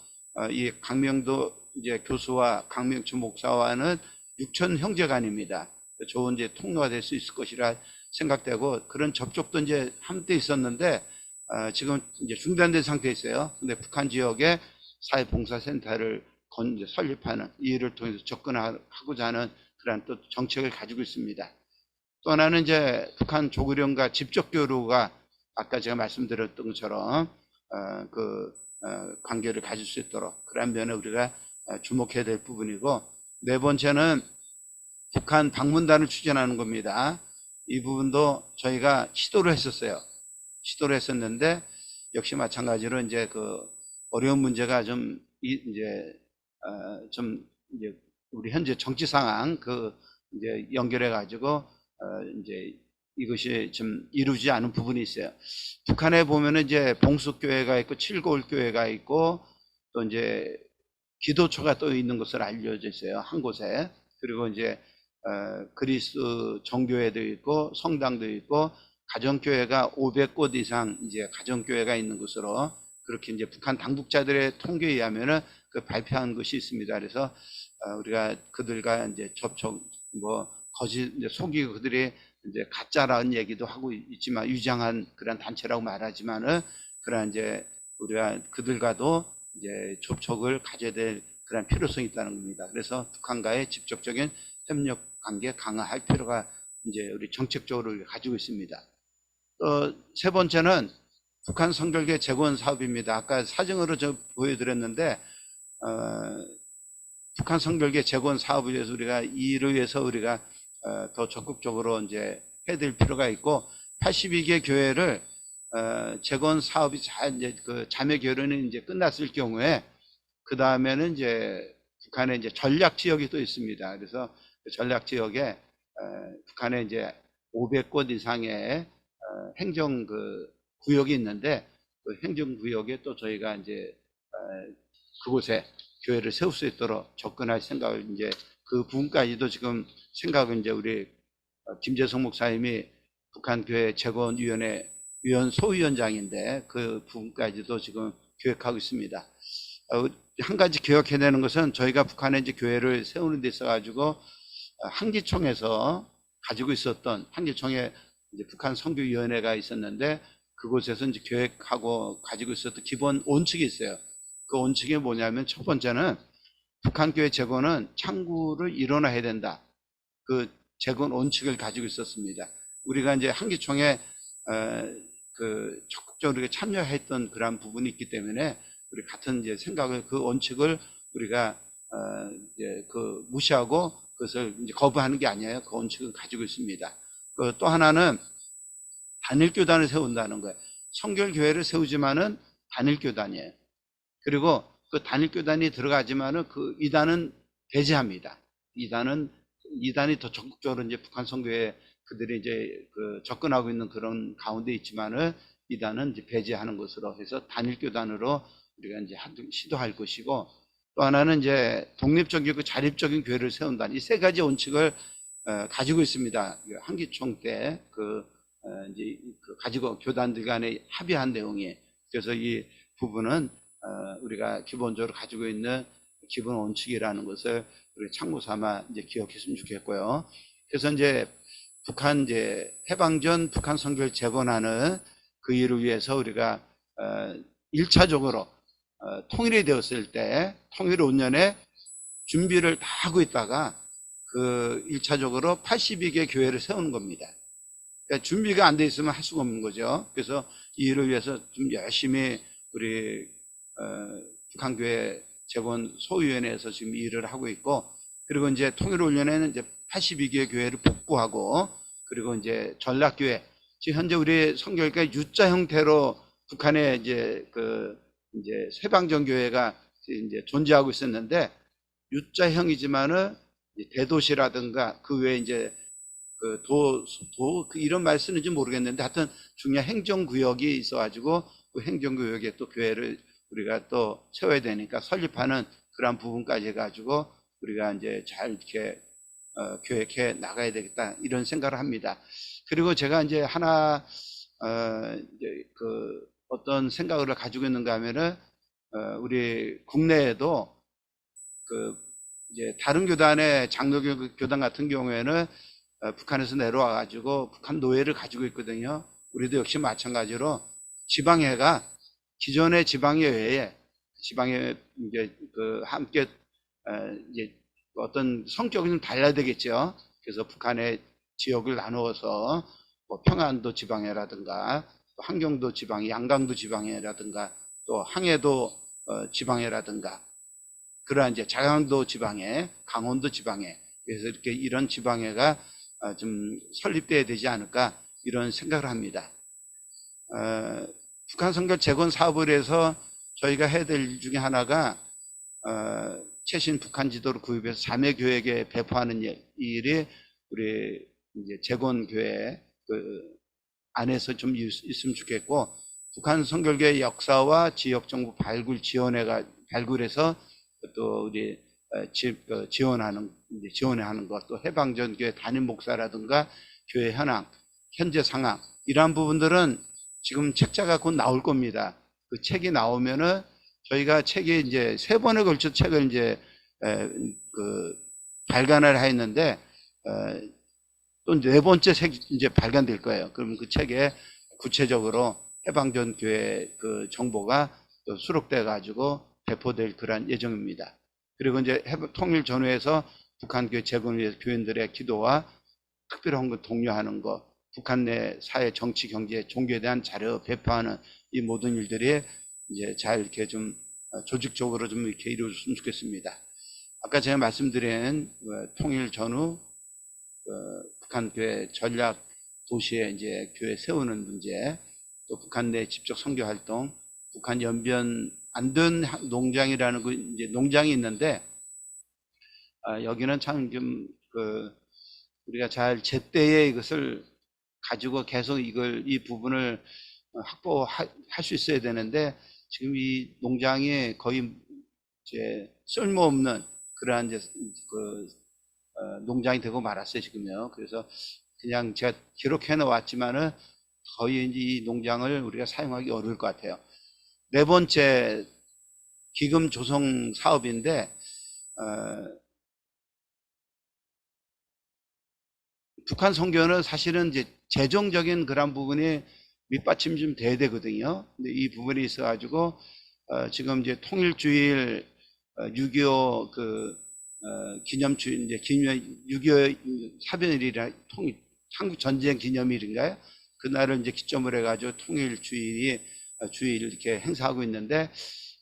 이 강명도 이제 교수와 강명철 목사와는 육천 형제간입니다. 좋은 이제 통로가 될 수 있을 것이라 생각되고, 그런 접촉도 이제 한때 있었는데 지금 이제 중단된 상태에 있어요. 근데 북한 지역에 사회봉사센터를 설립하는 이 일을 통해서 접근하고자 하는 그런 또 정책을 가지고 있습니다. 또 하나는 이제 북한 조국련과 직접 교류가 아까 제가 말씀드렸던 것처럼 관계를 가질 수 있도록 그런 면에 우리가 주목해야 될 부분이고, 네 번째는 북한 방문단을 추진하는 겁니다. 이 부분도 저희가 시도를 했었어요. 시도를 했었는데 역시 마찬가지로 이제 어려운 문제가 좀 우리 현재 정치 상황 이제 연결해 가지고 이제 이것이 좀 이루어지지 않은 부분이 있어요. 북한에 보면은 이제 봉숙교회가 있고 칠골교회가 있고 또 이제 기도처가 또 있는 것으로 알려져 있어요. 한 곳에. 그리고 이제 그리스 정교회도 있고 성당도 있고 가정교회가 500곳 이상 이제 가정교회가 있는 것으로 그렇게 이제 북한 당국자들의 통계에 의하면은 그 발표한 것이 있습니다. 그래서 우리가 그들과 이제 접촉, 뭐 거짓 이제 속이고 그들이 이제 가짜라는 얘기도 하고 있지만 위장한 그런 단체라고 말하지만은 그런 이제 우리가 그들과도 이제 접촉을 가져야 될 그런 필요성이 있다는 겁니다. 그래서 북한과의 직접적인 협력 관계 강화할 필요가 이제 우리 정책적으로 가지고 있습니다. 세 번째는 북한 성결계 재건 사업입니다. 아까 사진으로 보여드렸는데 북한 성결계 재건 사업을 위해서 우리가 이를 위해서 우리가 더 적극적으로 이제 해야 될 필요가 있고 82개 교회를 재건 사업이 이제 그 자매 결연이 이제 끝났을 경우에 그 다음에는 이제 북한에 이제 전략 지역이 또 있습니다. 그래서 그 전략 지역에 북한에 이제 500곳 이상의 행정 그 구역이 있는데 그 행정 구역에 또 저희가 이제 그곳에 교회를 세울 수 있도록 접근할 생각을 이제 그 부분까지도 지금 생각은 이제 우리 김재성 목사님이 북한 교회 재건위원회 소위원장인데 그 부분까지도 지금 계획하고 있습니다. 한 가지 기억해내는 것은 저희가 북한에 이제 교회를 세우는 데 있어가지고 한기총에서 가지고 있었던 한기총에 이제 북한 선교위원회가 있었는데 그곳에서 이제 계획하고 가지고 있었던 기본 원칙이 있어요. 그 원칙이 뭐냐면 첫 번째는 북한 교회 재건은 창구를 일원화해야 된다. 그 재건 원칙을 가지고 있었습니다. 우리가 이제 한기총에 그 적극적으로 참여했던 그런 부분이 있기 때문에 우리 같은 이제 생각을 그 원칙을 우리가 이제 그 무시하고 그것을 이제 거부하는 게 아니에요. 그 원칙을 가지고 있습니다. 또 하나는 단일 교단을 세운다는 거예요. 성결교회를 세우지만은 단일 교단이에요. 그리고 그 단일 교단이 들어가지만은 그 이단은 배제합니다. 이단이 더 적극적으로 이제 북한 선교에 그들이 이제 그 접근하고 있는 그런 가운데 있지만은 이단은 이제 배제하는 것으로 해서 단일 교단으로 우리가 이제 시도할 것이고 또 하나는 이제 독립적이고 자립적인 교회를 세운다. 이 세 가지 원칙을 가지고 있습니다. 한기총 때 이제 가지고 교단들 간에 합의한 내용이에요. 그래서 이 부분은 우리가 기본적으로 가지고 있는 기본 원칙이라는 것을 우리 참고 삼아 이제 기억했으면 좋겠고요. 그래서 이제 북한 이제 해방 전 북한 선교를 재건하는 그 일을 위해서 우리가 1차적으로 통일이 되었을 때 통일 5년에 준비를 다 하고 있다가 그 1차적으로 82개 교회를 세우는 겁니다. 그러니까 준비가 안 돼 있으면 할 수가 없는 거죠. 그래서 이 일을 위해서 좀 열심히 우리 북한교회 재건 소위원회에서 지금 일을 하고 있고 그리고 이제 통일 5년에는 이제 82개 교회를 복구하고 그리고 이제 전락교회 지금 현재 우리 성결교회 U자 형태로 북한에 이제 이제 쇠방전 교회가 이제 존재하고 있었는데 U자형이지만은 대도시라든가 그 외에 이제 이런 말 쓰는지 모르겠는데 하여튼 중요한 행정구역이 있어가지고 그 행정구역에 또 교회를 우리가 또 세워야 되니까 설립하는 그런 부분까지 해가지고 우리가 이제 잘 이렇게 계획해 나가야 되겠다 이런 생각을 합니다. 그리고 제가 이제 하나 이제 어떤 생각을 가지고 있는가 하면은 우리 국내에도 이제 다른 교단의 장로교단 같은 경우에는 북한에서 내려와 가지고 북한 노예를 가지고 있거든요. 우리도 역시 마찬가지로 지방회가 기존의 지방회 이제 함께 이제 어떤 성격이 좀 달라야 되겠죠. 그래서 북한의 지역을 나누어서 뭐 평안도 지방회라든가 또 함경도 지방회, 양강도 지방회라든가 또 항해도 지방회라든가 그러한 이제 자강도 지방회, 강원도 지방회 그래서 이렇게 이런 지방회가 좀 설립돼야 되지 않을까 이런 생각을 합니다. 북한 선교 재건 사업을 해서 저희가 해야 될 일 중에 하나가 최신 북한 지도를 구입해서 자매교회에 배포하는 일이 우리 이제 재건교회 안에서 좀 있으면 좋겠고 북한 선교교회 역사와 지역정부 발굴해서 또 우리 지원하는 것, 또 해방전 교회 담임 목사라든가 교회 현황, 현재 상황 이러한 부분들은 지금 책자가 곧 나올 겁니다. 그 책이 나오면은 저희가 책이 이제 3번에 걸쳐 책을 이제 발간을 했는데 또 4번째 책이 이제 발간될 거예요. 그러면 그 책에 구체적으로 해방전 교회 그 정보가 또 수록돼 가지고 배포될 그런 예정입니다. 그리고 이제 통일 전후에서 북한 교회 재건을 위해서 교인들의 기도와 특별한 거 독려하는 거, 북한 내 사회, 정치, 경제, 종교에 대한 자료 배포하는 이 모든 일들이 이제 잘 이렇게 좀 조직적으로 좀 이렇게 이루어졌으면 좋겠습니다. 아까 제가 말씀드린 통일 전후 북한 교회 전략 도시에 이제 교회 세우는 문제, 또 북한 내 직접 선교 활동, 북한 연변 안 된 농장이라는 그 이제 농장이 있는데 여기는 참 좀 우리가 잘 제때에 이것을 가지고 계속 이 부분을 확보할 수 있어야 되는데 지금 이 농장이 거의 이제 쓸모없는 그러한 이제 농장이 되고 말았어요 지금요. 그래서 그냥 제가 기록해 놓았지만은 거의 이제 이 농장을 우리가 사용하기 어려울 것 같아요. 4번째 기금 조성 사업인데 북한 선교는 사실은 이제 재정적인 그런 부분이 밑받침 좀 돼야 되거든요. 근데 이 부분이 있어가지고 지금 이제 통일주일 6.25 기념주일 이제 6.25 사변일이라 한국 전쟁 기념일인가요? 그날을 이제 기점으로 해가지고 통일주일이 주일 이렇게 행사하고 있는데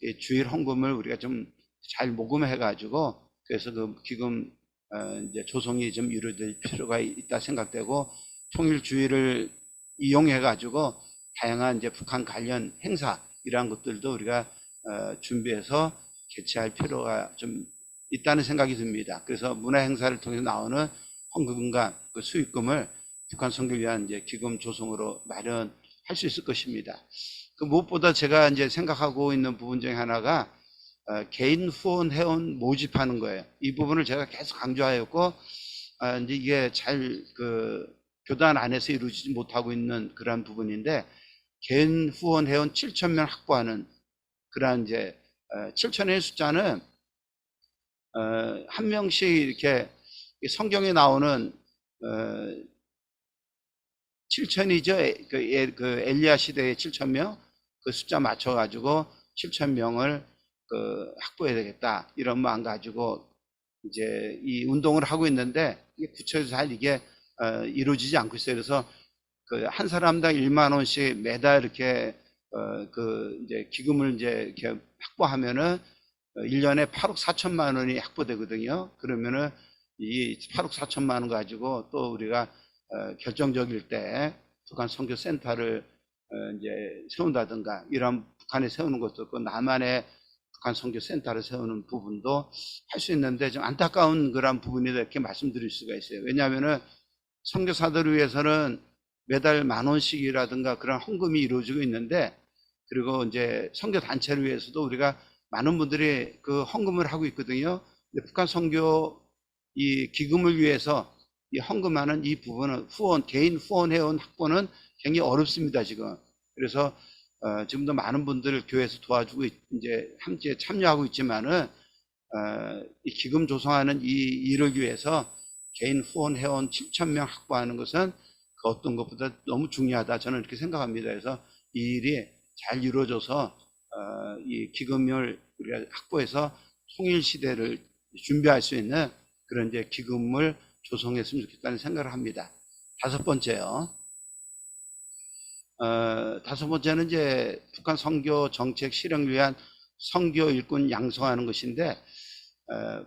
이 주일 헌금을 우리가 좀 잘 모금해가지고 그래서 그 기금 이제 조성이 좀 이루어질 필요가 있다 생각되고 통일주의를 이용해가지고 다양한 이제 북한 관련 행사 이러한 것들도 우리가 준비해서 개최할 필요가 좀 있다는 생각이 듭니다. 그래서 문화 행사를 통해서 나오는 헌금과 그 수익금을 북한 선교를 위한 이제 기금 조성으로 마련할 수 있을 것입니다. 그 무엇보다 제가 이제 생각하고 있는 부분 중에 하나가 개인 후원 회원 모집하는 거예요. 이 부분을 제가 계속 강조하였고 이제 이게 잘 교단 안에서 이루어지지 못하고 있는 그러한 부분인데 개인 후원 회원 7,000명 확보하는 그러한 이제 7,000의 숫자는 한 명씩 이렇게 성경에 나오는 7,000이죠. 그 엘리야 시대의 7,000명 그 숫자 맞춰가지고 7,000명을 확보해야 되겠다 이런 마음 가지고 이제 이 운동을 하고 있는데 이게 구체적으로 잘 이게 이루어지지 않고 있어요. 그래서 한 사람당 1만 원씩 매달 이렇게 이제 기금을 이제 이렇게 확보하면은 1년에 8억 4천만 원이 확보되거든요. 그러면은 이 8억 4천만 원 가지고 또 우리가 결정적일 때 북한 선교센터를 이제 세운다든가 이런 북한에 세우는 것도 있고 남한에 북한 선교센터를 세우는 부분도 할 수 있는데 좀 안타까운 그런 부분이다 이렇게 말씀드릴 수가 있어요. 왜냐하면은 선교사들을 위해서는 매달 10,000원씩이라든가 그런 헌금이 이루어지고 있는데 그리고 이제 선교 단체를 위해서도 우리가 많은 분들이 그 헌금을 하고 있거든요. 근데 북한 선교 이 기금을 위해서 이 헌금하는 이 부분은 개인 후원 회원 확보는 굉장히 어렵습니다 지금. 그래서 지금도 많은 분들을 교회에서 도와주고 이제 함께 참여하고 있지만은 이 기금 조성하는 이 일을 위해서 개인 후원 회원 7,000명 확보하는 것은 그 어떤 것보다 너무 중요하다 저는 이렇게 생각합니다. 그래서 이 일이 잘 이루어져서 이 기금을 우리가 확보해서 통일 시대를 준비할 수 있는 그런 이제 기금을 조성했으면 좋겠다는 생각을 합니다. 5번째요. 5번째는 이제 북한 선교 정책 실행을 위한 선교 일꾼 양성하는 것인데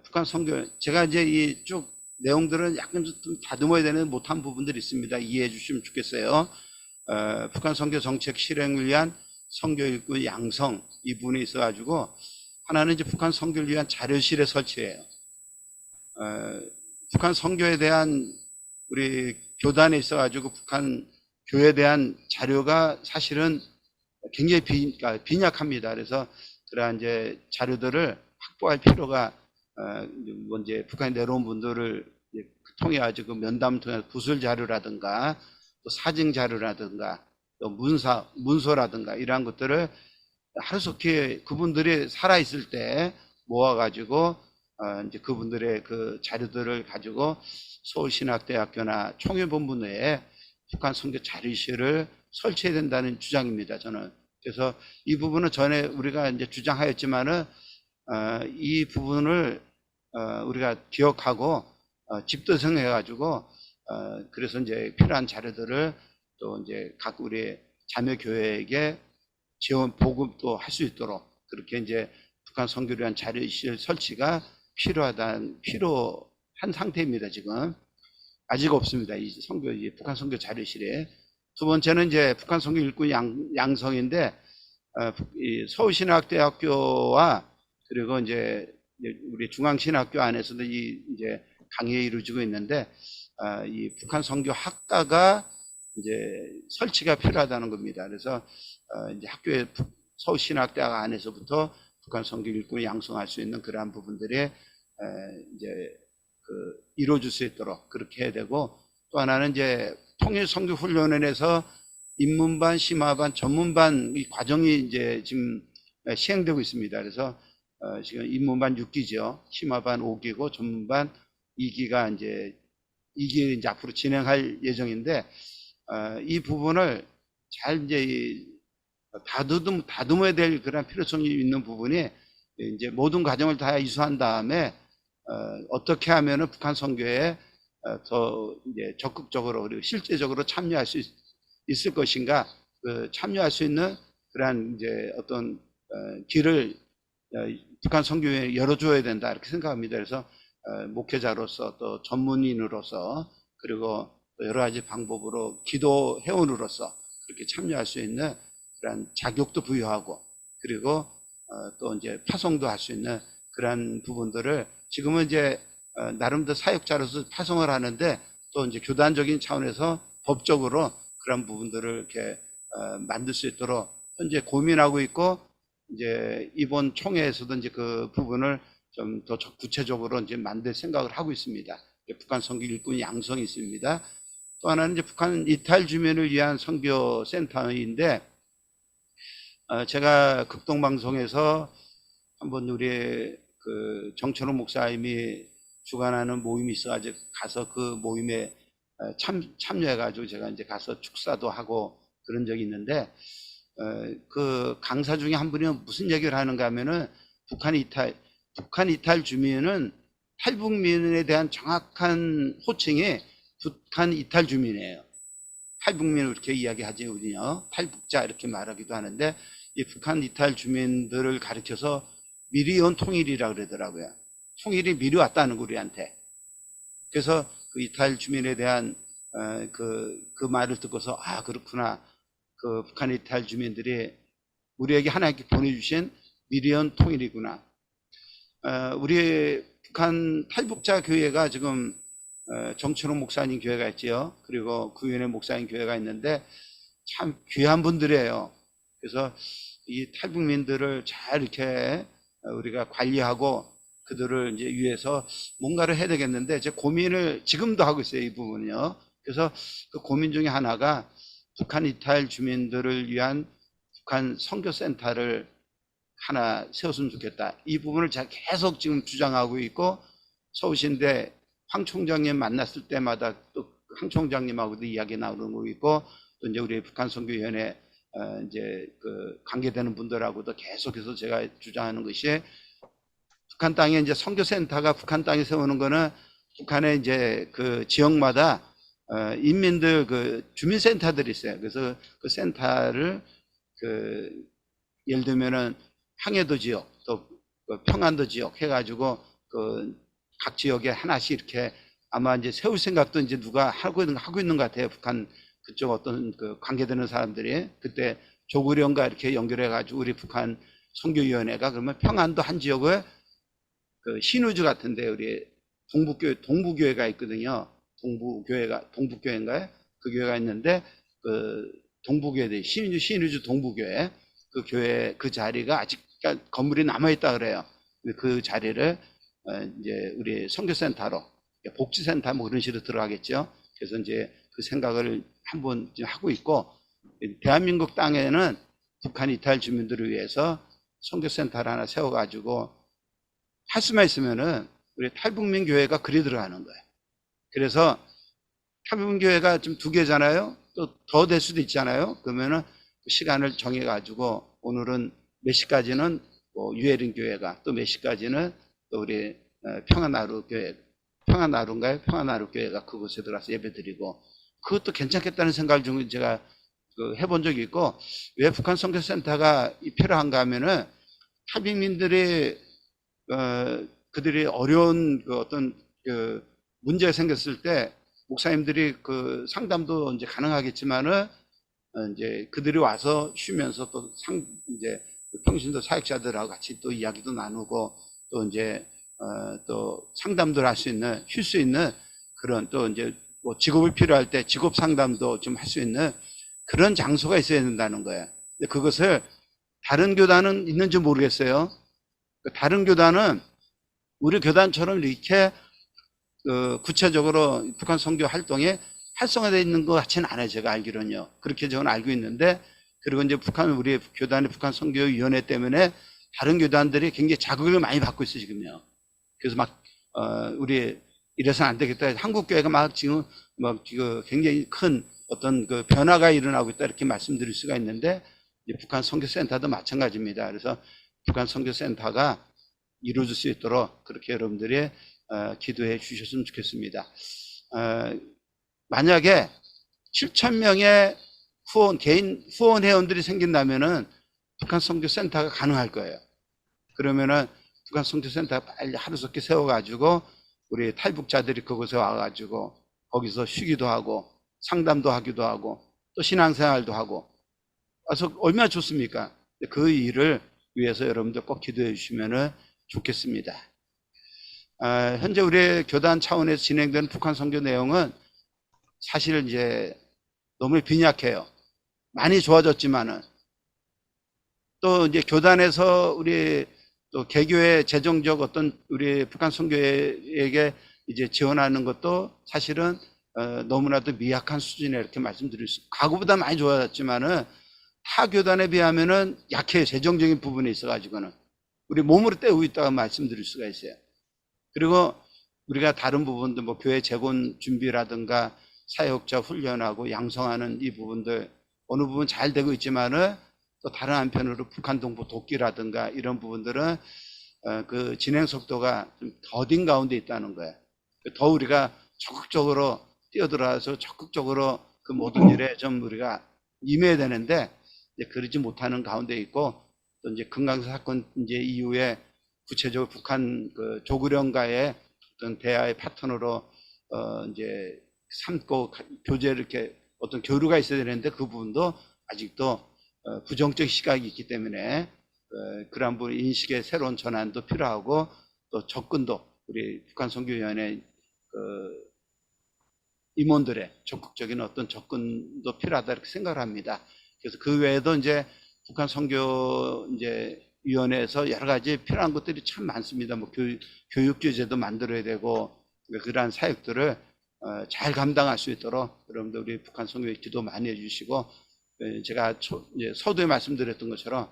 북한 선교 제가 이제 이 쭉 내용들은 약간 좀 다듬어야 되는 못한 부분들이 있습니다. 이해해 주시면 좋겠어요. 북한 선교 정책 실행을 위한 선교 일꾼 양성 이 부분이 있어가지고 하나는 이제 북한 선교를 위한 자료실의 설치예요. 북한 선교에 대한 우리 교단에 있어가지고 북한 교회에 대한 자료가 사실은 굉장히 빈약합니다. 그래서 그러한 이제 자료들을 확보할 필요가 이제 북한에 내려온 분들을 통해 가지고 면담을 통해서 구술 자료라든가 또 사진 자료라든가 또 문서라든가 이러한 것들을 하루속히 그분들이 살아있을 때 모아가지고 이제 그분들의 그 자료들을 가지고 서울신학대학교나 총회본부 내에 북한 선교 자료실을 설치해야 된다는 주장입니다. 저는. 그래서 이 부분은 전에 우리가 이제 주장하였지만은 이 부분을 우리가 기억하고 집도성해가지고 그래서 이제 필요한 자료들을 또 이제 각 우리 자매교회에게 지원 보급도 할 수 있도록 그렇게 이제 북한 선교를 위한 자료실 설치가 필요한 상태입니다. 지금 아직 없습니다. 이 북한 선교 자료실에. 두 번째는 이제 북한 선교 일꾼 양성인데 이 서울신학대학교와 그리고 이제 우리 중앙신학교 안에서도 이제 강의에 이루어지고 있는데 이 북한 선교 학과가 이제 설치가 필요하다는 겁니다. 그래서 이제 학교에 서울신학대학 안에서부터 북한 선교 일꾼을 양성할 수 있는 그러한 부분들이 이제 이루어질 수 있도록 그렇게 해야 되고, 또 하나는 이제 통일선교훈련원에서 입문반, 심화반, 전문반 이 과정이 이제 지금 시행되고 있습니다. 그래서 지금 입문반 6기죠. 심화반 5기고 전문반 2기가 이제 2기 이제 앞으로 진행할 예정인데 이 부분을 잘 이제 다듬어야 될 그런 필요성이 있는 부분이 이제 모든 과정을 다 이수한 다음에 어떻게 하면은 북한 선교에 더 이제 적극적으로 그리고 실제적으로 참여할 수 있을 것인가, 참여할 수 있는 그러한 이제 어떤 길을 북한 선교에 열어줘야 된다 이렇게 생각합니다. 그래서 목회자로서 또 전문인으로서 그리고 여러 가지 방법으로 기도 회원으로서 그렇게 참여할 수 있는 그런 자격도 부여하고 그리고 또 이제 파송도 할 수 있는 그런 부분들을 지금은 이제 나름대로 사역자로서 파송을 하는데 또 이제 교단적인 차원에서 법적으로 그런 부분들을 이렇게 만들 수 있도록 현재 고민하고 있고, 이제 이번 총회에서도 이제 그 부분을 좀 더 구체적으로 이제 만들 생각을 하고 있습니다. 북한 선교 일꾼 양성이 있습니다. 또 하나는 이제 북한 이탈 주민을 위한 선교 센터인데 제가 극동방송에서 한번 우리 그 정철호 목사님이 주관하는 모임이 있어가지고 가서 그 모임에 참여해가지고 제가 이제 가서 축사도 하고 그런 적이 있는데 그 강사 중에 한 분이 무슨 얘기를 하는가 하면은 북한 이탈 주민은 탈북민에 대한 정확한 호칭이 북한 이탈 주민이에요. 탈북민을 이렇게 이야기하지 우리요. 탈북자 이렇게 말하기도 하는데 이 북한 이탈 주민들을 가리켜서 미리 온 통일이라고 그러더라고요. 통일이 미리 왔다는 거 우리한테. 그래서 그 이탈 주민에 대한 그 말을 듣고서 아 그렇구나. 그 북한 이탈 주민들이 우리에게 하나님께 보내주신 미리 온 통일이구나. 우리 북한 탈북자 교회가 지금 정철호 목사님 교회가 있지요. 그리고 구윤의 목사님 교회가 있는데 참 귀한 분들이에요. 그래서 이 탈북민들을 잘 이렇게 우리가 관리하고 그들을 이제 위해서 뭔가를 해야 되겠는데 제 고민을 지금도 하고 있어요. 이 부분이요. 그래서 그 고민 중에 하나가 북한 이탈 주민들을 위한 북한 선교센터를 하나 세웠으면 좋겠다. 이 부분을 제가 계속 지금 주장하고 있고 서울신대 황 총장님 만났을 때마다 또 황 총장님하고도 이야기 나누고 있고 또 이제 우리 북한 선교위원회 이제 그 관계되는 분들하고도 계속해서 제가 주장하는 것이 북한 땅에 이제 선교센터가 북한 땅에 세우는 거는 북한의 이제 그 지역마다 인민들 그 주민센터들이 있어요. 그래서 그 센터를 그 예를 들면은 항해도 지역 또 평안도 지역 해가지고 그 각 지역에 하나씩 이렇게 아마 이제 세울 생각도 이제 누가 하고 있는 것 같아요. 북한 그쪽 어떤 그 관계되는 사람들이 그때 조구령과 이렇게 연결해가지고 우리 북한 선교위원회가 그러면 평안도 한 지역을 그 신우주 같은데 우리 동부교회가 있거든요. 동부교회인가요? 그 교회가 있는데 그 동부교회 신우주 동부교회 그 교회 그 자리가 아직 건물이 남아 있다 그래요. 그 자리를 이제 우리 선교센터로 복지센터 뭐 그런 식으로 들어가겠죠. 그래서 이제 그 생각을 한번 하고 있고 대한민국 땅에는 북한 이탈 주민들을 위해서 선교센터를 하나 세워가지고 할 수만 있으면은 우리 탈북민 교회가 그리 들어가는 거예요. 그래서 탈북민 교회가 지금 2개잖아요. 또 더 될 수도 있잖아요. 그러면은 시간을 정해가지고 오늘은 몇 시까지는 뭐 유해린 교회가, 또 몇 시까지는 또 우리 평안나루 교회, 평안나루인가요? 평안나루 교회가 그곳에 들어가서 예배드리고, 그것도 괜찮겠다는 생각을 좀 제가 해본 적이 있고, 왜 북한 선교센터가 필요한가 하면은 탈북민들이 그들이 어려운 어떤 문제가 생겼을 때 목사님들이 상담도 이제 가능하겠지만은 이제 그들이 와서 쉬면서 또 이제 평신도 사역자들하고 같이 또 이야기도 나누고, 또 이제 또 상담들 할 수 있는, 쉴 수 있는 그런, 또 이제 뭐 직업을 필요할 때 직업 상담도 좀 할 수 있는 그런 장소가 있어야 된다는 거예요. 근데 그것을 다른 교단은 있는지 모르겠어요. 다른 교단은 우리 교단처럼 이렇게 구체적으로 북한 선교 활동에 활성화되어 있는 것 같지는 않아요. 제가 알기로는요. 그렇게 저는 알고 있는데, 그리고 이제 우리 교단의 북한 선교위원회 때문에 다른 교단들이 굉장히 자극을 많이 받고 있어요, 지금요. 그래서 막, 우리 이래서는 안 되겠다. 한국교회가 막 지금 굉장히 큰 어떤 변화가 일어나고 있다, 이렇게 말씀드릴 수가 있는데, 북한 선교센터도 마찬가지입니다. 그래서 북한 선교센터가 이루어질 수 있도록 그렇게 여러분들이 기도해 주셨으면 좋겠습니다. 만약에 7,000명의 개인 후원 회원들이 생긴다면은 북한 선교센터가 가능할 거예요. 그러면은 북한 선교센터 빨리 하루속히 세워가지고 우리 탈북자들이 그곳에 와가지고 거기서 쉬기도 하고 상담도 하기도 하고 또 신앙생활도 하고 와서 얼마나 좋습니까? 그 일을 위해서 여러분들 꼭 기도해 주시면 좋겠습니다. 현재 우리 교단 차원에서 진행되는 북한 선교 내용은 사실 이제 너무 빈약해요. 많이 좋아졌지만은, 또 이제 교단에서 우리 또 개교의 재정적 어떤 우리 북한 선교에게 이제 지원하는 것도 사실은 너무나도 미약한 수준에 이렇게 말씀드릴 수, 과거보다 많이 좋아졌지만은 타 교단에 비하면은 약해요. 재정적인 부분에 있어가지고는 우리 몸으로 때우고 있다고 말씀드릴 수가 있어요. 그리고 우리가 다른 부분도 뭐 교회 재건 준비라든가 사역자 훈련하고 양성하는 이 부분들 어느 부분 잘 되고 있지만은, 또 다른 한편으로 북한 동부 돕기라든가 이런 부분들은 그 진행 속도가 좀 더딘 가운데 있다는 거예요. 더 우리가 적극적으로 뛰어들어서 적극적으로 그 모든 일에 좀 우리가 임해야 되는데 이제 그러지 못하는 가운데 있고, 또 이제 금강산 사건 이제 이후에 구체적으로 북한 조국령과의 어떤 대화의 파트너로 이제 삼고 교제를 이렇게 어떤 교류가 있어야 되는데 그 부분도 아직도 부정적 시각이 있기 때문에 그러한 부분 인식의 새로운 전환도 필요하고, 또 접근도 우리 북한 선교위원회 임원들의 적극적인 어떤 접근도 필요하다 이렇게 생각을 합니다. 그래서 그 외에도 이제 북한 선교 이제 위원회에서 여러 가지 필요한 것들이 참 많습니다. 뭐 교육 규제도 만들어야 되고, 그러한 사역들을 잘 감당할 수 있도록 여러분들 우리 북한 선교에 기도 많이 해주시고, 제가 서두에 말씀드렸던 것처럼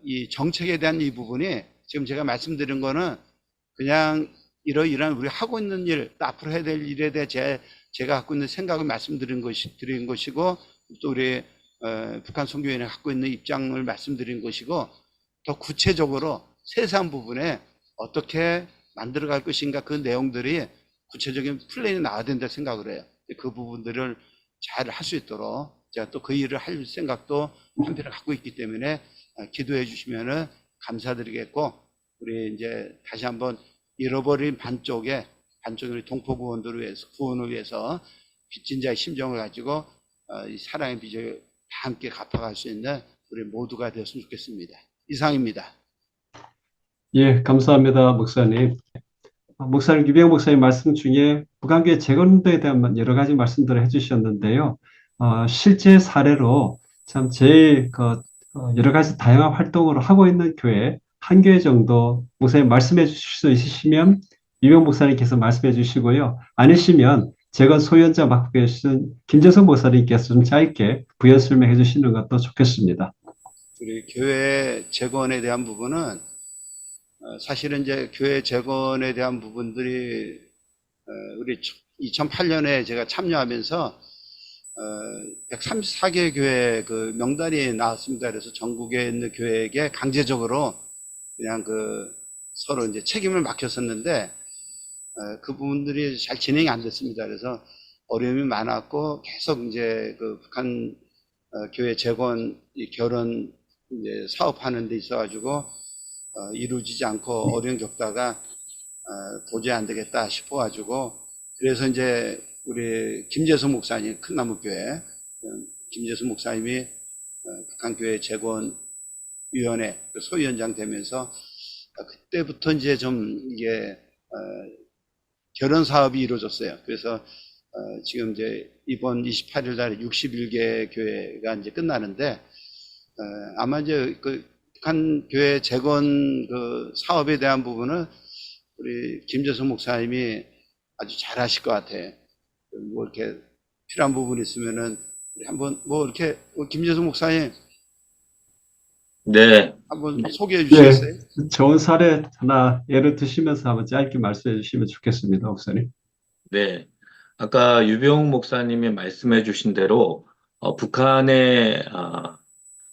이 정책에 대한 이 부분이 지금 제가 말씀드린 거는 그냥 이러이러한 우리 하고 있는 일, 또 앞으로 해야 될 일에 대해 제가 갖고 있는 생각을 말씀드린 것이고, 또 우리 북한 선교위원회 갖고 있는 입장을 말씀드린 것이고, 더 구체적으로 세세한 부분에 어떻게 만들어갈 것인가, 그 내용들이 구체적인 플랜이 나와야 된다 생각을 해요. 그 부분들을 잘 할 수 있도록 제가 또 그 일을 할 생각도 한편에 갖고 있기 때문에 기도해 주시면은 감사드리겠고, 우리 이제 다시 한번 잃어버린 반쪽에 우리 동포 구원을 위해서 빚진 자의 심정을 가지고 이 사랑의 빚을 다 함께 갚아갈 수 있는 우리 모두가 되었으면 좋겠습니다. 이상입니다. 예, 감사합니다, 목사님. 목사님, 유병 목사님 말씀 중에 북한교회 재건운동에 대한 여러 가지 말씀들을 해주셨는데요. 실제 사례로 참 제일 여러 가지 다양한 활동을 하고 있는 교회 한 교회 정도 목사님 말씀해 주실 수 있으시면 유병 목사님께서 말씀해 주시고요. 아니시면 재건 소유자 맡고 계신 김재성 목사님께서 좀 짧게 부연 설명해 주시는 것도 좋겠습니다. 우리 교회 재건에 대한 부분은 사실은 이제 교회 재건에 대한 부분들이 우리 2008년에 제가 참여하면서 134개 교회 그 명단이 나왔습니다. 그래서 전국에 있는 교회에게 강제적으로 그냥 그 서로 이제 책임을 맡겼었는데 그 부분들이 잘 진행이 안 됐습니다. 그래서 어려움이 많았고 계속 이제 그 북한 교회 재건 결혼 이제 사업하는 데 있어가지고 이루어지지 않고 어려움 겪다가 도저히 안 되겠다 싶어가지고 그래서 이제 우리 김재수 목사님 큰나무교회 김재수 목사님이 북한교회 재건위원회 소위원장 되면서 그때부터 이제 좀 이게 결혼 사업이 이루어졌어요. 그래서 지금 이제 이번 28일 날 61개 교회가 이제 끝나는데 아마 이제 그 북한 교회 재건 그 사업에 대한 부분은 우리 김재수 목사님이 아주 잘하실 것 같아. 뭐 이렇게 필요한 부분 있으면은 우리 한번 뭐 이렇게 김재수 목사님 네, 한번 소개해 예, 주시겠어요? 좋은 사례 하나 예를 드시면서 한번 짧게 말씀해 주시면 좋겠습니다, 목사님. 네. 아까 유병욱 목사님이 말씀해 주신 대로 북한에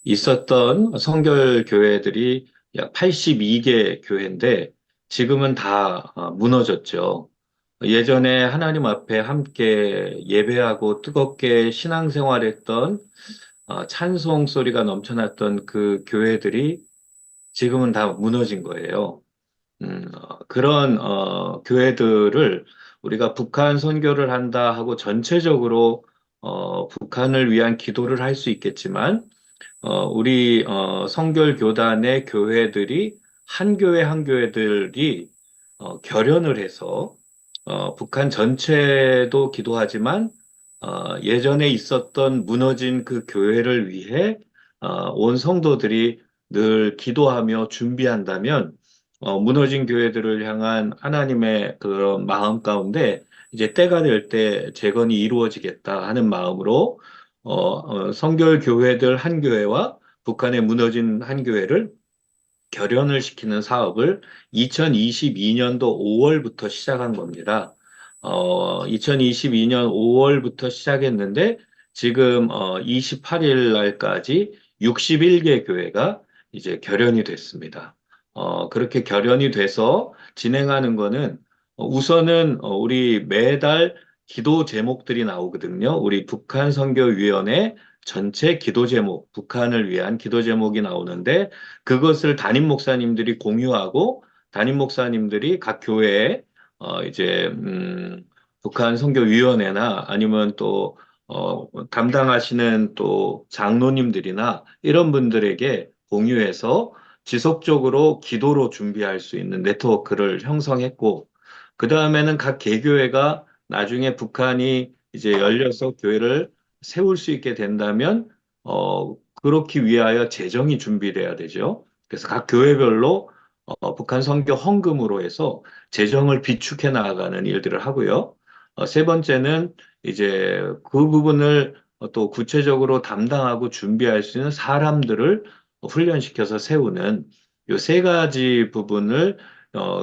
있었던 성결 교회들이 약 82개 교회인데 지금은 다 무너졌죠. 예전에 하나님 앞에 함께 예배하고 뜨겁게 신앙생활했던 찬송 소리가 넘쳐났던 그 교회들이 지금은 다 무너진 거예요. 그런 교회들을 우리가 북한 선교를 한다 하고 전체적으로 북한을 위한 기도를 할 수 있겠지만 우리 성결 교단의 교회들이 한 교회 한 교회들이 결연을 해서 북한 전체도 기도하지만 예전에 있었던 무너진 그 교회를 위해 온 성도들이 늘 기도하며 준비한다면 무너진 교회들을 향한 하나님의 그런 마음 가운데 이제 때가 될 때 재건이 이루어지겠다 하는 마음으로 성결 교회들 한 교회와 북한의 무너진 한 교회를 결연을 시키는 사업을 2022년도 5월부터 시작한 겁니다. 2022년 5월부터 시작했는데 지금 28일 날까지 61개 교회가 이제 결연이 됐습니다. 그렇게 결연이 돼서 진행하는 거는 우선은 우리 매달 기도 제목들이 나오거든요. 우리 북한 선교위원회 전체 기도 제목, 북한을 위한 기도 제목이 나오는데 그것을 담임 목사님들이 공유하고 담임 목사님들이 각 교회에 이제 북한 선교위원회나 아니면 또 담당하시는 또 장로님들이나 이런 분들에게 공유해서 지속적으로 기도로 준비할 수 있는 네트워크를 형성했고 그 다음에는 각 개교회가 나중에 북한이 이제 열려서 교회를 세울 수 있게 된다면 그렇기 위하여 재정이 준비돼야 되죠. 그래서 각 교회별로 북한 선교 헌금으로 해서 재정을 비축해 나가는 일들을 하고요. 세 번째는 이제 그 부분을 또 구체적으로 담당하고 준비할 수 있는 사람들을 훈련시켜서 세우는 요 세 가지 부분을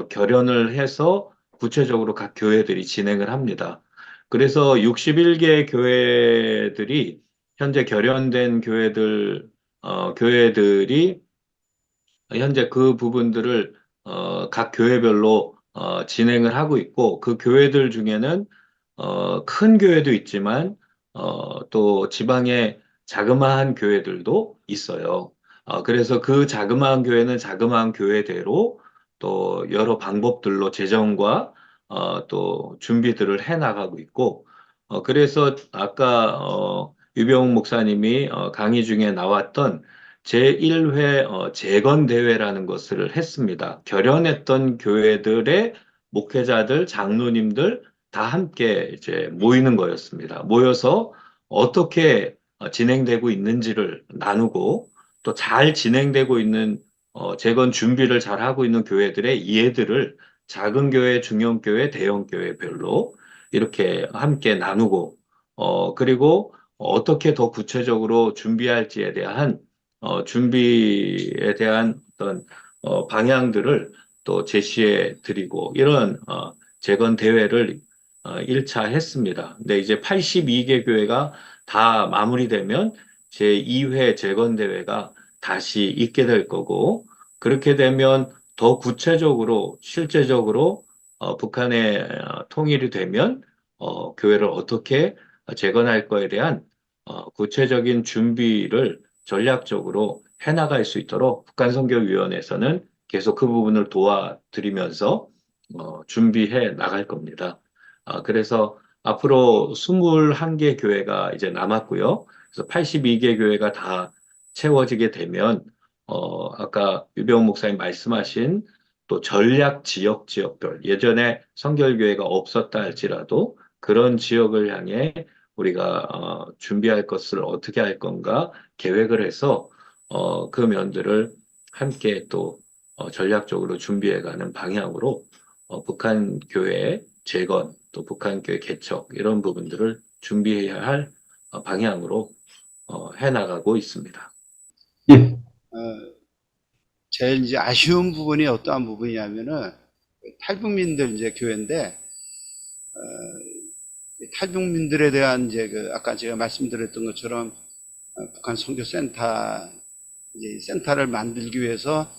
결연을 해서 구체적으로 각 교회들이 진행을 합니다. 그래서 61개 교회들이 현재 결연된 교회들이 현재 그 부분들을 각 교회별로 진행을 하고 있고 그 교회들 중에는 큰 교회도 있지만 또 지방의 자그마한 교회들도 있어요. 그래서 그 자그마한 교회는 자그마한 교회대로 또 여러 방법들로 재정과 또 준비들을 해 나가고 있고 그래서 아까 유병욱 목사님이 강의 중에 나왔던 제1회 재건 대회라는 것을 했습니다. 결연했던 교회들의 목회자들, 장로님들 다 함께 이제 모이는 거였습니다. 모여서 어떻게 진행되고 있는지를 나누고 또 잘 진행되고 있는 재건 준비를 잘 하고 있는 교회들의 예들을 작은 교회, 중형 교회, 대형 교회별로 이렇게 함께 나누고 그리고 어떻게 더 구체적으로 준비할지에 대한 준비에 대한 어떤 방향들을 또 제시해 드리고 이런 재건 대회를 1차 했습니다. 근데 이제 82개 교회가 다 마무리되면 제2회 재건 대회가 다시 있게 될 거고 그렇게 되면 더 구체적으로 실제적으로 북한의 통일이 되면 교회를 어떻게 재건할 거에 대한 구체적인 준비를 전략적으로 해나갈 수 있도록 북한선교위원회에서는 계속 그 부분을 도와드리면서 준비해 나갈 겁니다. 그래서 앞으로 21개 교회가 이제 남았고요. 그래서 82개 교회가 다 채워지게 되면 아까 유병 목사님 말씀하신 또 전략 지역별 예전에 성결교회가 없었다 할지라도 그런 지역을 향해 우리가 준비할 것을 어떻게 할 건가 계획을 해서 그 면들을 함께 또 전략적으로 준비해가는 방향으로 북한 교회 재건 또 북한 교회 개척 이런 부분들을 준비해야 할 방향으로 해나가고 있습니다. 예, 어, 제일 이제 아쉬운 부분이 어떠한 부분이냐면은 탈북민들 이제 교회인데 탈북민들에 대한 이제 그 아까 제가 말씀드렸던 것처럼 북한 선교센터 이제 센터를 만들기 위해서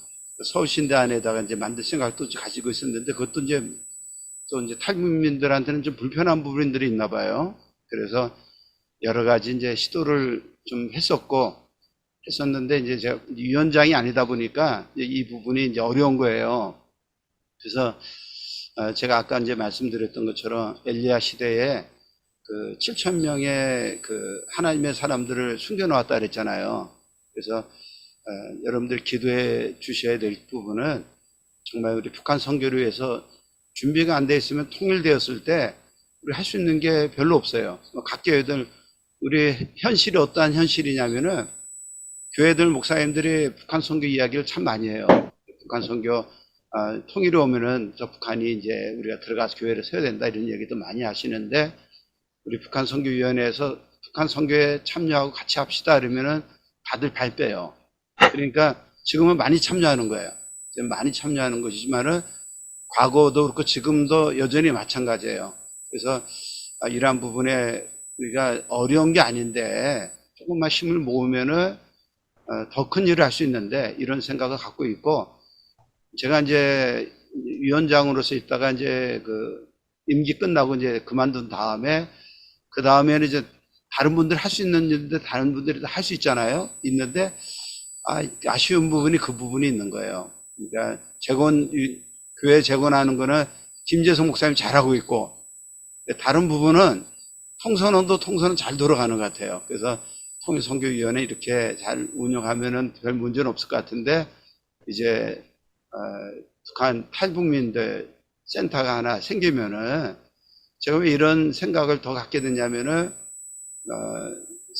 서울신대 안에다가 이제 만들 생각도 가지고 있었는데 그것도 이제 또 이제 탈북민들한테는 좀 불편한 부분들이 있나 봐요. 그래서 여러 가지 이제 시도를 좀 했었는데 이제 제가 위원장이 아니다 보니까 이 부분이 이제 어려운 거예요. 그래서 제가 아까 이제 말씀드렸던 것처럼 엘리야 시대에 그 7천 명의 그 하나님의 사람들을 숨겨놓았다 그랬잖아요. 그래서 여러분들 기도해 주셔야 될 부분은 정말 우리 북한 선교를 위해서 준비가 안 돼 있으면 통일되었을 때 우리 할 수 있는 게 별로 없어요. 각 교회들 우리 현실이 어떠한 현실이냐면은 교회들 목사님들이 북한 선교 이야기를 참 많이 해요. 북한 선교 통일이 오면은 저 북한이 이제 우리가 들어가서 교회를 세워야 된다 이런 얘기도 많이 하시는데 우리 북한 선교위원회에서 북한 선교에 참여하고 같이 합시다 그러면은 다들 발 빼요. 그러니까 지금은 많이 참여하는 거예요. 많이 참여하는 것이지만은 과거도 그렇고 지금도 여전히 마찬가지예요. 그래서 이러한 부분에 우리가 어려운 게 아닌데 조금만 힘을 모으면은 더 큰 일을 할 수 있는데 이런 생각을 갖고 있고 제가 이제 위원장으로서 있다가 이제 그 임기 끝나고 이제 그만둔 다음에 그 다음에는 이제 다른 분들 할 수 있는 일인데 다른 분들이 할 수 있잖아요. 있는데 아쉬운 부분이 그 부분이 있는 거예요. 그러니까 교회 재건하는 거는 김재성 목사님 잘하고 있고 다른 부분은 통선은 잘 돌아가는 것 같아요. 그래서 통일선교위원회 이렇게 잘 운영하면은 별 문제는 없을 것 같은데 이제 북한 탈북민들 센터가 하나 생기면은 제가 왜 이런 생각을 더 갖게 됐냐면은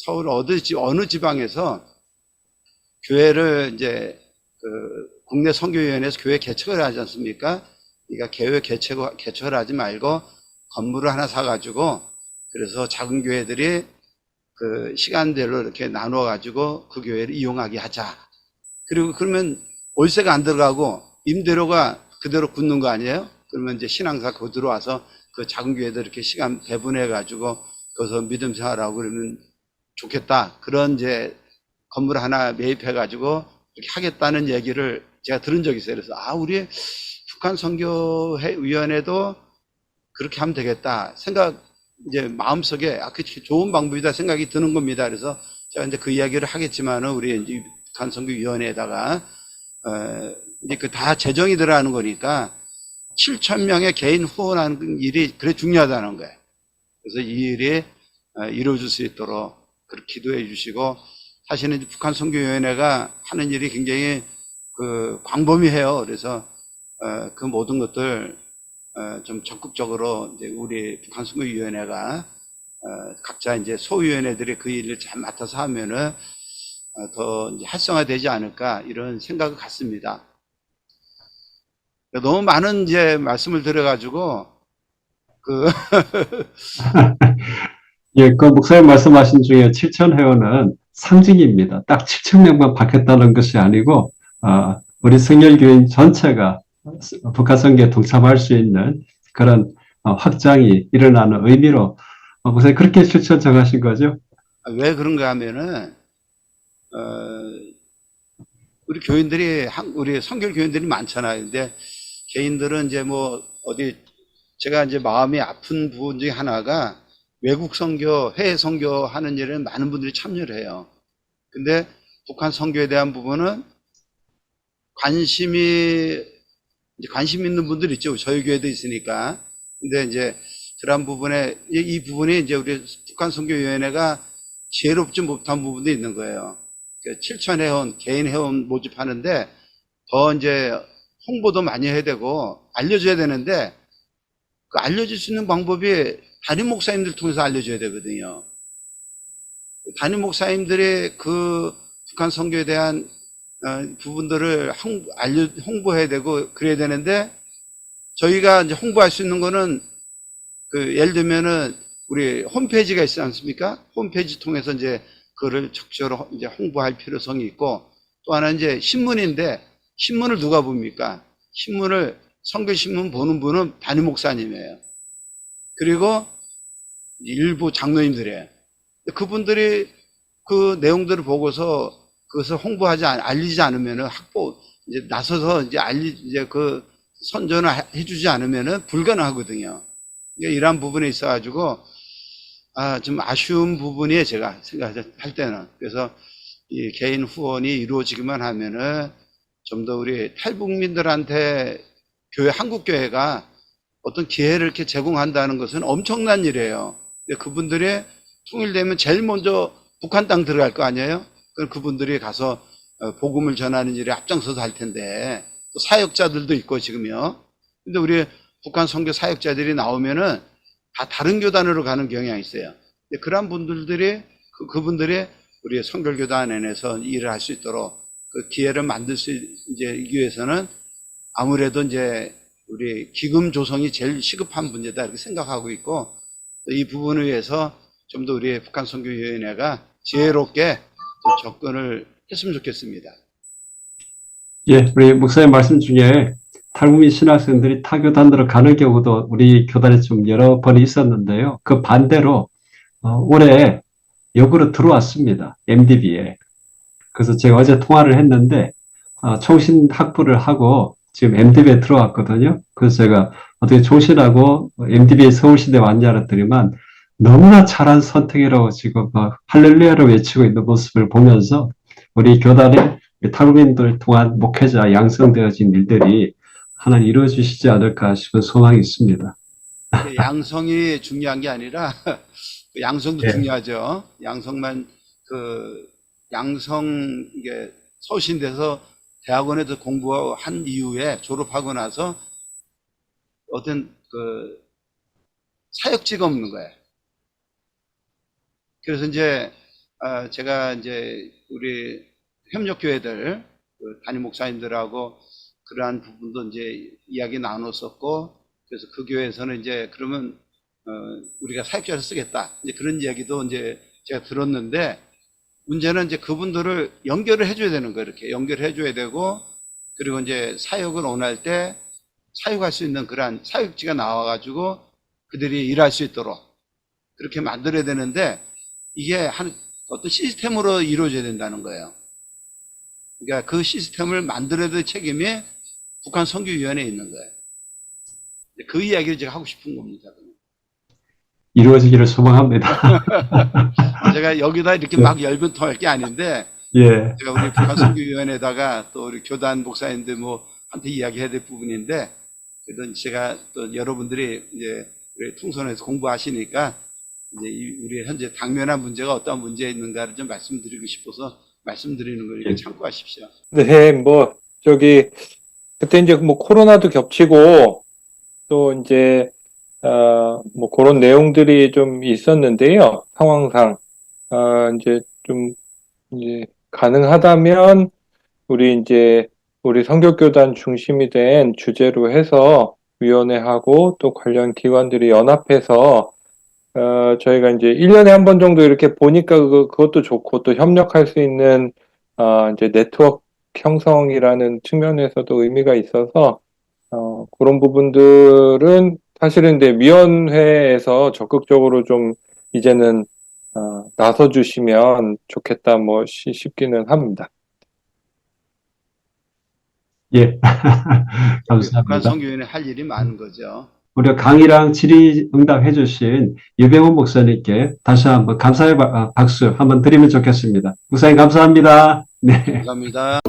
서울 어느 지방에서 교회를 이제 그 국내 선교위원회에서 교회 개척을 하지 않습니까? 그러니까 교회 개척을 하지 말고 건물을 하나 사가지고 그래서 작은 교회들이 그 시간대로 이렇게 나누어 가지고 그 교회를 이용하게 하자. 그리고 그러면 월세가 안 들어가고 임대료가 그대로 굳는 거 아니에요? 그러면 이제 신앙사 그 들어와서 그 작은 교회들 이렇게 시간 배분해 가지고 거기서 믿음 생활하고 그러면 좋겠다. 그런 이제 건물 하나 매입해 가지고 이렇게 하겠다는 얘기를 제가 들은 적이 있어요. 그래서 우리 북한 선교위원회도 그렇게 하면 되겠다 생각 이제 마음속에 그 좋은 방법이다 생각이 드는 겁니다. 그래서 제가 이제 그 이야기를 하겠지만은 우리 이제 북한 선교위원회에다가 이제 그 다 재정이 들어가는 거니까 7천 명의 개인 후원하는 일이 그래 중요하다는 거예요. 그래서 이 일이 이루어질 수 있도록 그렇게 기도해 주시고 사실은 이제 북한 선교위원회가 하는 일이 굉장히 그 광범위해요. 그래서 그 모든 것들 좀 적극적으로 이제 우리 북한 선교위원회가 각자 이제 소위원회들이 그 일을 잘 맡아서 하면은 더 이제 활성화되지 않을까 이런 생각을 갖습니다. 너무 많은 이제 말씀을 드려가지고 예, 그 목사님 말씀하신 중에 7천 회원은 상징입니다. 딱 7천 명만 받겠다는 것이 아니고 우리 성결교인 전체가 북한 선교에 동참할 수 있는 그런 확장이 일어나는 의미로 목사님 그렇게 실천 정하신 거죠? 왜 그런가 하면은 어, 우리 교인들이 우리 선결 교인들이 많잖아요. 근데 개인들은 이제 뭐 어디 제가 이제 마음이 아픈 부분 중에 하나가 외국 선교, 해외 선교 하는 일에 많은 분들이 참여를 해요. 근데 북한 선교에 대한 부분은 관심 있는 분들 있죠. 저희 교회도 있으니까. 근데 이제 그런 부분에 이 부분이 이제 우리 북한 선교위원회가 지혜롭지 못한 부분도 있는 거예요. 7천 회원, 개인 회원 모집하는데 더 이제 홍보도 많이 해야 되고 알려줘야 되는데 그 알려줄 수 있는 방법이 담임 목사님들 통해서 알려줘야 되거든요. 담임 목사님들이 그 북한 선교에 대한 부분들을 홍보해야 되고 그래야 되는데 저희가 이제 홍보할 수 있는 거는 그 예를 들면은 우리 홈페이지가 있지 않습니까? 홈페이지 통해서 이제 그거를 적절히 이제 홍보할 필요성이 있고 또 하나 이제 신문인데 신문을 누가 봅니까? 선교신문 보는 분은 담임 목사님이에요. 그리고 일부 장로님들이에요. 그분들이 그 내용들을 보고서 그것을 알리지 않으면은 이제 나서서 이제 그 선전을 해주지 않으면은 불가능하거든요. 이러한 부분에 있어가지고, 좀 아쉬운 부분이에요, 제가 생각할 때는. 그래서 이 개인 후원이 이루어지기만 하면은 좀 더 우리 탈북민들한테 한국교회가 어떤 기회를 이렇게 제공한다는 것은 엄청난 일이에요. 근데 그분들이 통일되면 제일 먼저 북한 땅 들어갈 거 아니에요? 그럼 그분들이 가서 복음을 전하는 일에 앞장서서 할 텐데, 또 사역자들도 있고 지금요. 근데 우리 북한 선교 사역자들이 나오면은 다 다른 교단으로 가는 경향이 있어요. 근데 그런 분들이 그분들이 우리 선결교단 안에서 일을 할 수 있도록 그 기회를 만들 수 이제 위해서는 아무래도 이제 우리 기금 조성이 제일 시급한 문제다 이렇게 생각하고 있고 이 부분을 위해서 좀 더 우리 북한 선교위원회가 지혜롭게 접근을 했으면 좋겠습니다. 예, 우리 목사님 말씀 중에 탈북민 신학생들이 타교단으로 가는 경우도 우리 교단에 좀 여러 번 있었는데요. 그 반대로 올해 역으로 들어왔습니다. MDB에. 그래서 제가 어제 통화를 했는데 총신 학부를 하고 지금 MDB에 들어왔거든요. 그래서 제가 어떻게 총신하고 MDB에 서울시대 왔냐 그랬더니만 너무나 잘한 선택이라고 지금 할렐루야를 외치고 있는 모습을 보면서 우리 교단의 탈북민들 통한 목회자 양성되어진 일들이 하나님 이루어 주시지 않을까 싶은 소망이 있습니다. 양성이 중요한 게 아니라 양성도 예. 중요하죠. 이게 서울신대에서 대학원에서 공부한 이후에 졸업하고 나서 어떤 그 사역지가 없는 거예요. 그래서 이제 제가 이제 우리 협력교회들 담임 목사님들하고 그러한 부분도 이제 이야기 나눴었고 그래서 그 교회에서는 이제 그러면 우리가 사역자를 쓰겠다 이제 그런 이야기도 이제 제가 들었는데 문제는 이제 그분들을 연결을 해줘야 되는 거예요. 이렇게 연결을 해줘야 되고 그리고 이제 사역을 원할 때 사역할 수 있는 그러한 사역지가 나와가지고 그들이 일할 수 있도록 그렇게 만들어야 되는데 이게 어떤 시스템으로 이루어져야 된다는 거예요. 그러니까 그 시스템을 만들어야 될 책임이 북한 선교위원회에 있는 거예요. 그 이야기를 제가 하고 싶은 겁니다. 이루어지기를 소망합니다. 제가 여기다 이렇게 막 열변통할 게 아닌데 예. 제가 우리 북한 선교위원회에다가 또 우리 교단 목사님들 한테 이야기해야 될 부분인데 그래도 제가 또 여러분들이 이제 우리 통선에서 공부하시니까 이제 우리 현재 당면한 문제가 어떤 문제에 있는가를 좀 말씀드리고 싶어서 말씀드리는 걸 이렇게 참고하십시오. 네, 그때 이제 코로나도 겹치고, 또 이제, 그런 내용들이 좀 있었는데요. 상황상. 이제, 가능하다면, 우리 선교교단 중심이 된 주제로 해서 위원회하고 또 관련 기관들이 연합해서 저희가 이제 1년에 한 번 정도 이렇게 보니까 그것도 좋고 또 협력할 수 있는 이제 네트워크 형성이라는 측면에서도 의미가 있어서 그런 부분들은 사실은 이제 위원회에서 적극적으로 좀 이제는 나서 주시면 좋겠다 뭐 싶기는 합니다. 예, 우리 북한 감사합니다. 선교회는 할 일이 많은 거죠. 우리 강의랑 질의응답해 주신 유병훈 목사님께 다시 한번 감사의 박수 한번 드리면 좋겠습니다. 목사님 감사합니다. 네. 감사합니다.